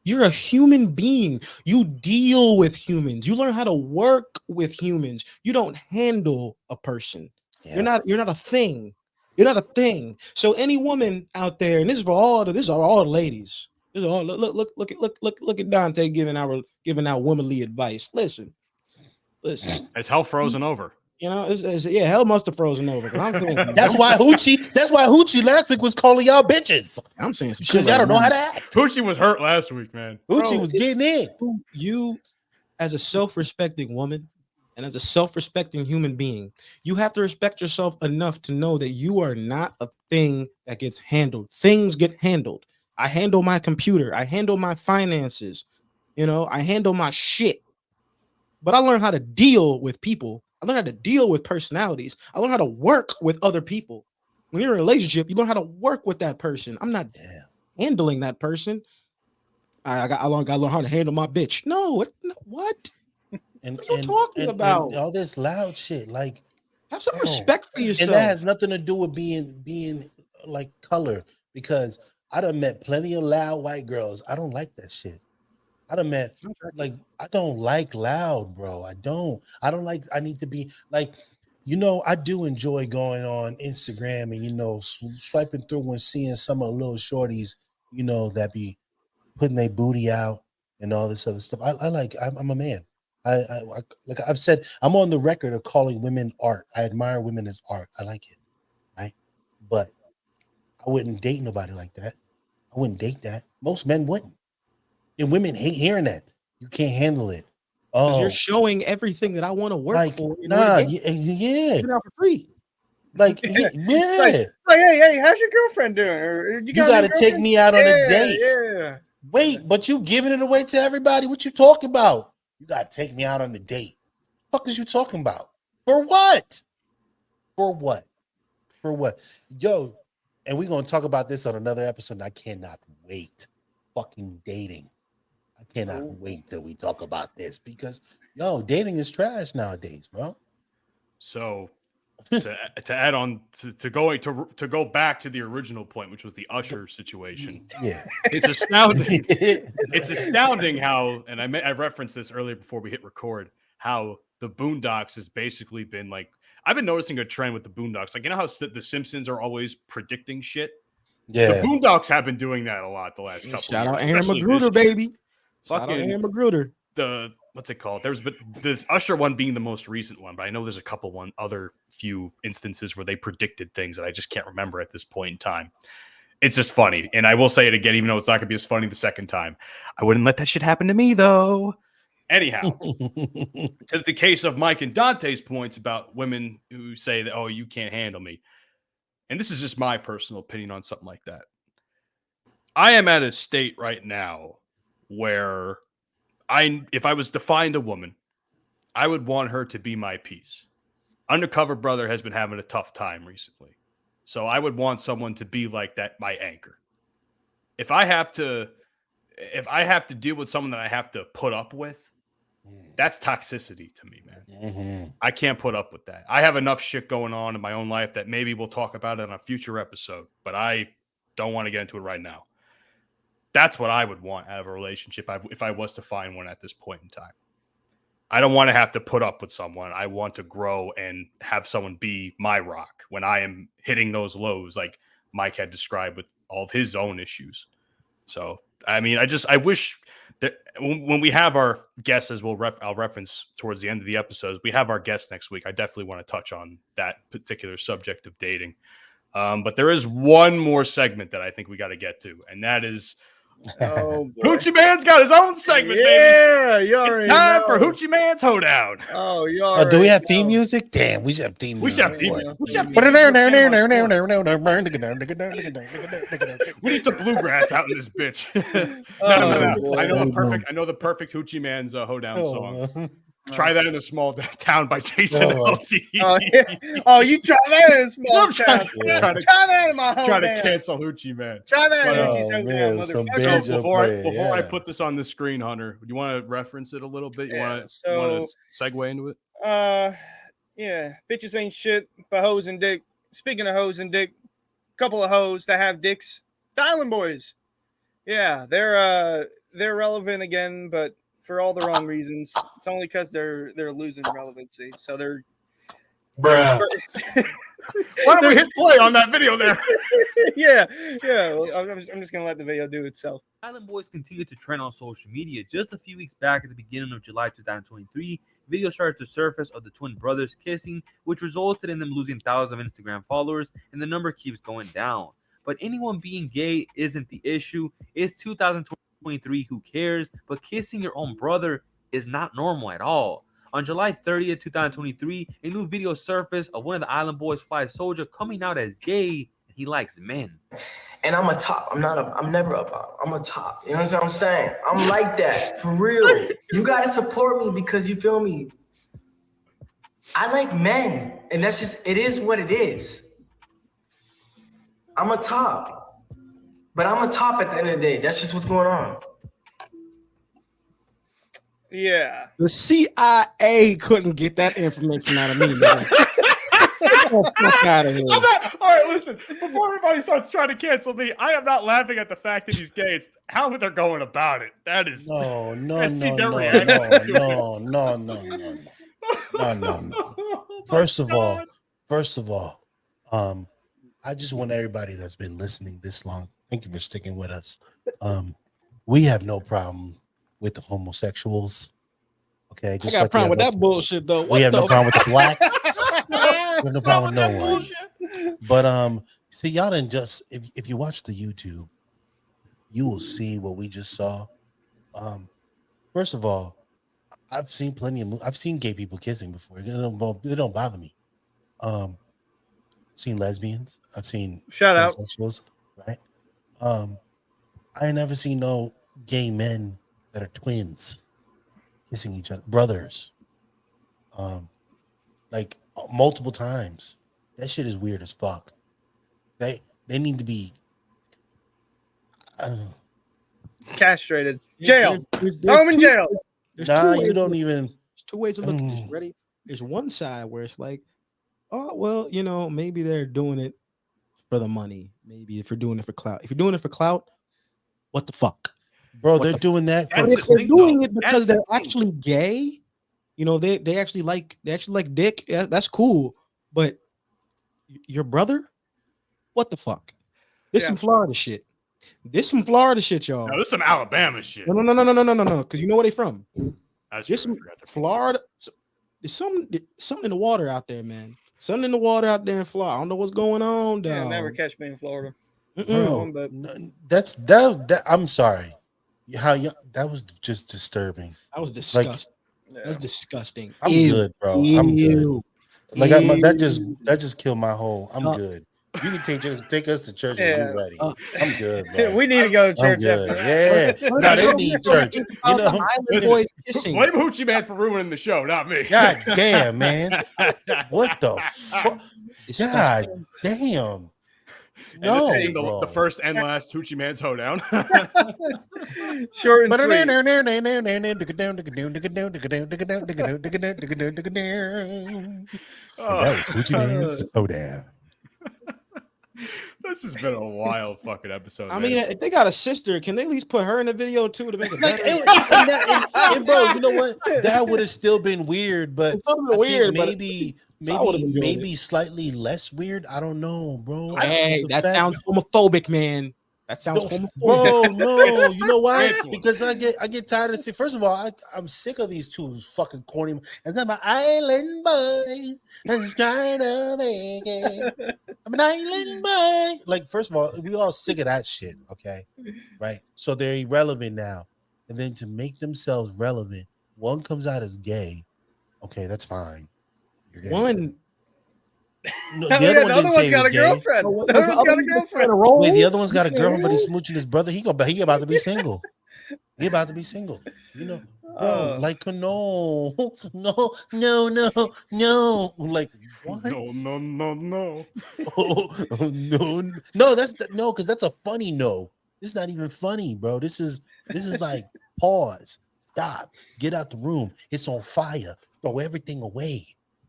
You're a human being. You deal with humans. You learn how to work with humans. You don't handle a person. Yeah. You're not a thing. You're not a thing. So any woman out there, and this is all the ladies. This is all look at Dante giving out womanly advice. Listen. Is hell frozen over? Hell must have frozen over. That's why Hoochie last week was calling y'all bitches. I'm saying some because y'all don't know how to act. Hoochie was hurt last week, man. Hoochie was getting in. You, as a self-respecting woman and as a self-respecting human being, you have to respect yourself enough to know that you are not a thing that gets handled. Things get handled. I handle my computer. I handle my finances. I handle my shit. But I learned how to deal with people. I learned how to deal with personalities. I learned how to work with other people. When you're in a relationship, you learn how to work with that person. I'm not handling that person. I got to learn how to handle my bitch. No, what? What are you talking about? And all this loud shit. Like, have some respect for yourself. And that has nothing to do with being like color, because I done met plenty of loud white girls. I don't like that shit. I done met, like, I don't like loud, bro. I don't like, I need to be like, I do enjoy going on Instagram and, swiping through and seeing some of the little shorties, that be putting their booty out and all this other stuff. I'm a man. I like I've said, I'm on the record of calling women art. I admire women as art. I like it. Right. But I wouldn't date nobody like that. I wouldn't date that. Most men wouldn't. And women hate hearing that. You can't handle it. Because you're showing everything that I want to work for. Yeah. Out for free. Like, hey, how's your girlfriend doing? Or you got to take me out on a date. Yeah. Wait, but you giving it away to everybody? What you talking about? You got to take me out on a date. What the fuck is you talking about? For what? For what? For what? Yo, and we're going to talk about this on another episode. I cannot wait. Fucking dating. I cannot wait till we talk about this because, yo, dating is trash nowadays, bro. So to add on to go back to the original point, which was the Usher situation. Yeah, it's astounding. It's astounding how, and I referenced this earlier before we hit record, how the Boondocks has basically been like. I've been noticing a trend with the Boondocks. Like, you know how the Simpsons are always predicting shit. Yeah, the Boondocks have been doing that a lot the last couple. Shout of out years, Aaron Magruder, baby. Shout out Aaron Magruder. The what's it called? There's this Usher one being the most recent one, but I know there's a couple other few instances where they predicted things that I just can't remember at this point in time. It's just funny, and I will say it again, even though it's not going to be as funny the second time. I wouldn't let that shit happen to me, though. Anyhow, to the case of Mike and Dante's points about women who say that, oh, you can't handle me. And this is just my personal opinion on something like that. I am at a state right now where if I was to find a woman, I would want her to be my piece. Undercover Brother has been having a tough time recently. So I would want someone to be like that, my anchor. If I have to deal with someone that I have to put up with, that's toxicity to me, man. Mm-hmm. I can't put up with that. I have enough shit going on in my own life that maybe we'll talk about it on a future episode, but I don't want to get into it right now. That's what I would want out of a relationship if I was to find one at this point in time. I don't want to have to put up with someone. I want to grow and have someone be my rock when I am hitting those lows like Mike had described with all of his own issues. So, I mean, I wish that when we have our guests, as I'll reference towards the end of the episodes, we have our guests next week. I definitely want to touch on that particular subject of dating. But there is one more segment that I think we got to get to, and that is Hoochieman's got his own segment, baby. It's time for Hoochieman's Hoedown. Oh, do we have theme music? Damn, we should have theme music. We need some bluegrass out in this bitch. No. I know the perfect Hoochieman's Hoedown song. Try that in a small town by Jason LT. You try that in a small town. Try that in my home. Try to cancel Hoochie Man. Try that in Hoochie's Before I put this on the screen, Hunter, do you want to reference it a little bit? You want to segue into it? Yeah. Bitches ain't shit but hoes and dick. Speaking of hoes and dick, couple of hoes that have dicks. The Island Boys. Yeah, they're relevant again, but for all the wrong reasons. It's only because they're losing relevancy. So they're bruh. Why don't we hit play on that video there? yeah. Well, I'm just gonna let the video do itself. Island Boys continue to trend on social media. Just a few weeks back, at the beginning of July 2023, videos started to surface of the twin brothers kissing, which resulted in them losing thousands of Instagram followers, and the number keeps going down. But anyone being gay isn't the issue. It's 2023. Who cares? But kissing your own brother is not normal at all. On July 30th, 2023, a new video surfaced of one of the Island Boys Fly Soldier coming out as gay, and he likes men. And I'm a top. I'm never a bottom. I'm a top. You know what I'm saying? I'm like that. For real. You gotta support me because you feel me. I like men. And that's just, it is what it is. I'm a top. But I'm a top at the end of the day. That's just what's going on. Yeah. The CIA couldn't get that information out of me, man. Fuck out of here. All right, listen. Before everybody starts trying to cancel me, I am not laughing at the fact that he's gay. It's how they're going about it. That is no. First of all, I just want everybody that's been listening this long. Thank you for sticking with us. We have no problem with the homosexuals. Okay, just I got a problem with that bullshit though. We have no problem with the blacks. We have no problem with no one. But see, y'all didn't just if you watch the YouTube, you will see what we just saw. First of all, I've seen plenty of. I've seen gay people kissing before. It don't bother me. Seen lesbians. I've seen Shout out. homosexuals. Right. I ain't never seen no gay men that are twins kissing each other, brothers. Like multiple times. That shit is weird as fuck. They need to be castrated. Jail. Throw in jail. Nah, you don't even. There's two ways to look at this. Ready? There's one side where it's like, oh well, you know, maybe they're doing it for the money. Maybe if you're doing it for clout. If you're doing it for clout, what the fuck, bro? They're doing that. If they're doing it because they're actually gay. You know, they actually like dick. Yeah, that's cool. But your brother, what the fuck? This some Florida shit. This some Florida shit, y'all. No, this some Alabama shit. No. Because you know where they from. There's some Florida. There's something in the water out there, man. Something in the water out there in Florida. I don't know what's going on down. Yeah, never catch me in Florida. Bro, that's that. I'm sorry. How young? That was just disturbing. That was disgusting. That's disgusting. I'm good, bro. I'm good. Like that just killed my whole. I'm good. You can take us to church when you're ready. I'm good, bro. We need to go to church after. Yeah. No, they need church. You know, blame Hoochieman for ruining the show, not me. God damn, man. What the fuck? God damn. No, the first and last Hoochieman's Hoedown. Short and sweet. That was Hoochieman's Hoedown. This has been a wild fucking episode. I mean, if they got a sister, can they at least put her in the video too to make it better? and bro, you know what? That would have still been weird, but maybe slightly less weird. I don't know, bro. Hey, that sounds homophobic, man. That sounds homophobic. Bro, no, you know why? Because I get tired of seeing. First of all, I'm sick of these two fucking corny. And then my island boy is trying to make it. I'm an island boy. Like, first of all, we all sick of that shit. Okay, right? So they're irrelevant now, and then to make themselves relevant, one comes out as gay. Okay, that's fine. You're gay. One. No, the other one's got a girlfriend. The other one's got a girlfriend. Wait, the other one's got a girlfriend, but he's smooching his brother. He about to be single. He about to be single. You know, bro, like no. Like what? No. No, that's no, because that's a funny no. This is not even funny, bro. This is like pause, stop, get out the room. It's on fire. Throw everything away.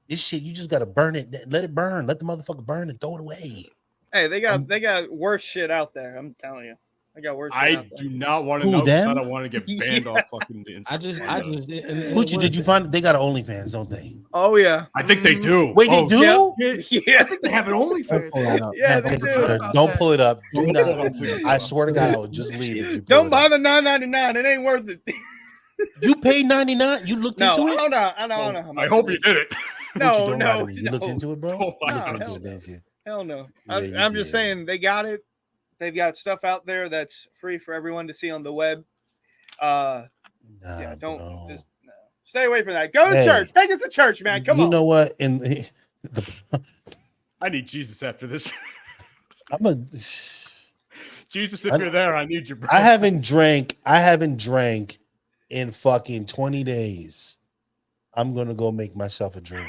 This shit, you just gotta burn it. Let it burn. Let the motherfucker burn and throw it away. Hey, they got worse shit out there. I'm telling you, they got worse. Shit out there. Do not want to know. I don't want to get banned off fucking the Instagram. I just. Gucci, did you find they got an OnlyFans, don't they? Oh yeah, I think they do. Wait, they do? Yeah, I think they have an OnlyFans. Yeah, they do. Don't pull it up. Do not. I swear to God, I would just leave it. Don't bother $9.99. It ain't worth it. You paid $99. You looked into it. I know. I hope you did it. No. You looked into it, bro. Hell no. I'm just saying they got it. They've got stuff out there that's free for everyone to see on the web. Just stay away from that. Go to church. Take us to church, man. Come on. You know what? I need Jesus after this. Jesus, if you're there, I need you, bro. I haven't drank in fucking 20 days. I'm gonna go make myself a drink.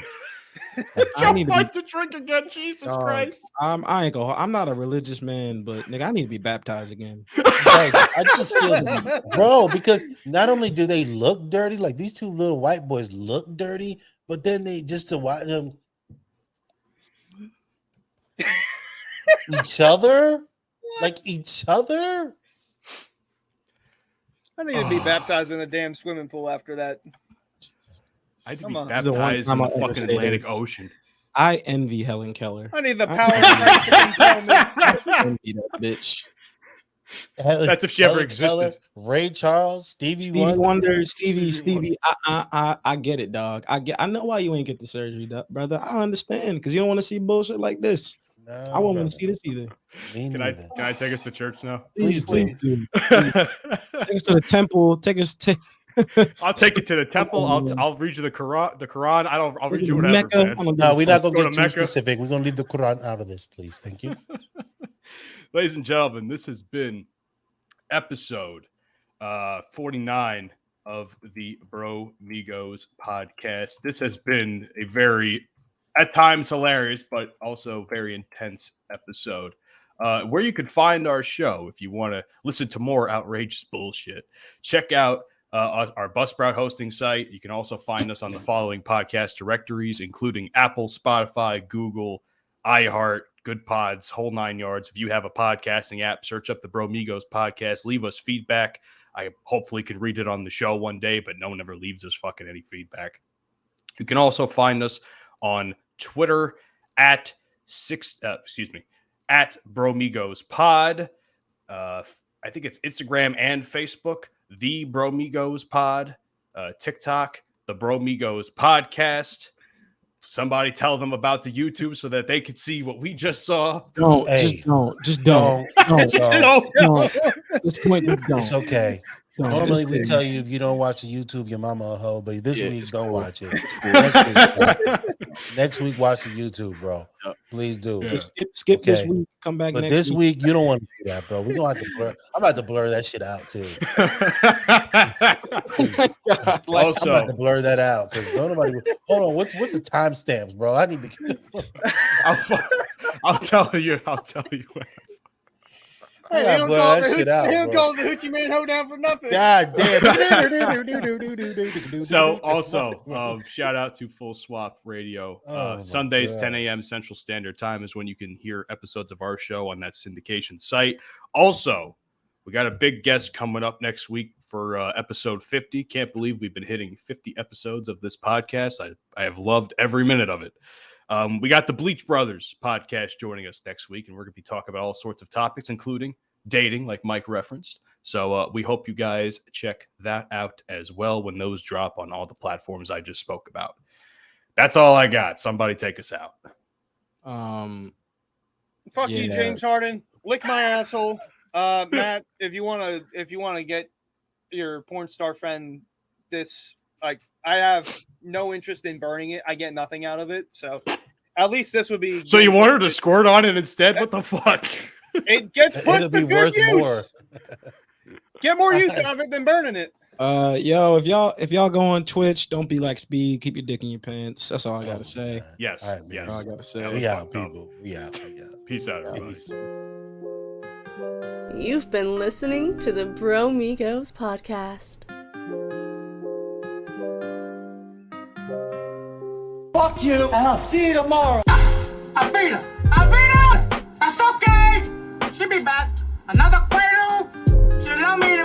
I need to drink again. Jesus Christ! I ain't gonna. I'm not a religious man, but nigga, I need to be baptized again. Like, I just feel, bro, because not only do they look dirty, like these two little white boys look dirty, but then they just to watch them each other. I need to be baptized in a damn swimming pool after that. I need to be baptized in the fucking Atlantic Ocean. I envy Helen Keller. I need the power of Christ to compel me. I envy that bitch. That's if she ever existed. Keller, Ray Charles, Stevie Wonder, Stevie. I get it, dog. I know why you ain't get the surgery, brother. I understand because you don't want to see bullshit like this. No, I won't want to see this either. Can I take us to church now? Please do. Take us to the temple. Take us to I'll take it to the temple. I'll read you the Quran. I'll read you whatever. Mecca. Man. No, we're not going to Go get to too Mecca. specific. We're going to leave the Quran out of this, please. Thank you. Ladies and gentlemen, this has been episode 49 of the Bromigos podcast. This has been a very, at times, hilarious, but also very intense episode. Where you can find our show if you want to listen to more outrageous bullshit. Check out our Buzzsprout hosting site. You can also find us on the following podcast directories, including Apple, Spotify, Google, iHeart, Good Pods, whole 9 yards. If you have a podcasting app, search up the Bromigos podcast. Leave us feedback. I hopefully can read it on the show one day, but no one ever leaves us fucking any feedback. You can also find us on Twitter at Bromigos Pod. I think it's Instagram and Facebook, the Bromigos Pod. TikTok, the Bromigos Podcast. Somebody tell them about the YouTube so that they could see what we just saw. Don't. At this point, just don't. It's okay. Normally we tell you if you don't watch the YouTube, your mama a hoe, but this week don't watch it. Next week watch the YouTube, bro. Please do. Yeah. Skip this week. Come back. But next this week you don't want to do that, bro. We're gonna have to blur. I'm about to blur that shit out too. Also, I'm about to blur that out because don't nobody. Hold on, what's the timestamps, bro? I need to get. I'll tell you. Hey, I he'll blur that shit out, he'll bro. call the Hoochieman Hoedown for nothing. God damn. So also, shout out to Full Swap Radio. Sundays, God. 10 a.m. Central Standard Time is when you can hear episodes of our show on that syndication site. Also, we got a big guest coming up next week for episode 50. Can't believe we've been hitting 50 episodes of this podcast. I have loved every minute of it. We got the Bleach Brothers podcast joining us next week, and we're going to be talking about all sorts of topics, including dating, like Mike referenced. So we hope you guys check that out as well when those drop on all the platforms I just spoke about. That's all I got. Somebody take us out. Fuck you, James Harden. Lick my asshole. Matt, if you wanna get your porn star friend this, like, I have no interest in burning it. I get nothing out of it. So at least this would be. So you want her to squirt on it instead? What the fuck? It gets put to good worth use. more. Get more use out of it than burning it. Yo, if y'all go on Twitch, don't be like Speed. Keep your dick in your pants. That's all I gotta say. Yes. All right, yes. All I gotta say. We out, people. We out. Peace out, everybody. Peace. You've been listening to the Bromigos podcast. Fuck you, and I'll see you tomorrow. I beat her. That's okay. She'll be back. Another cuero. She'll love me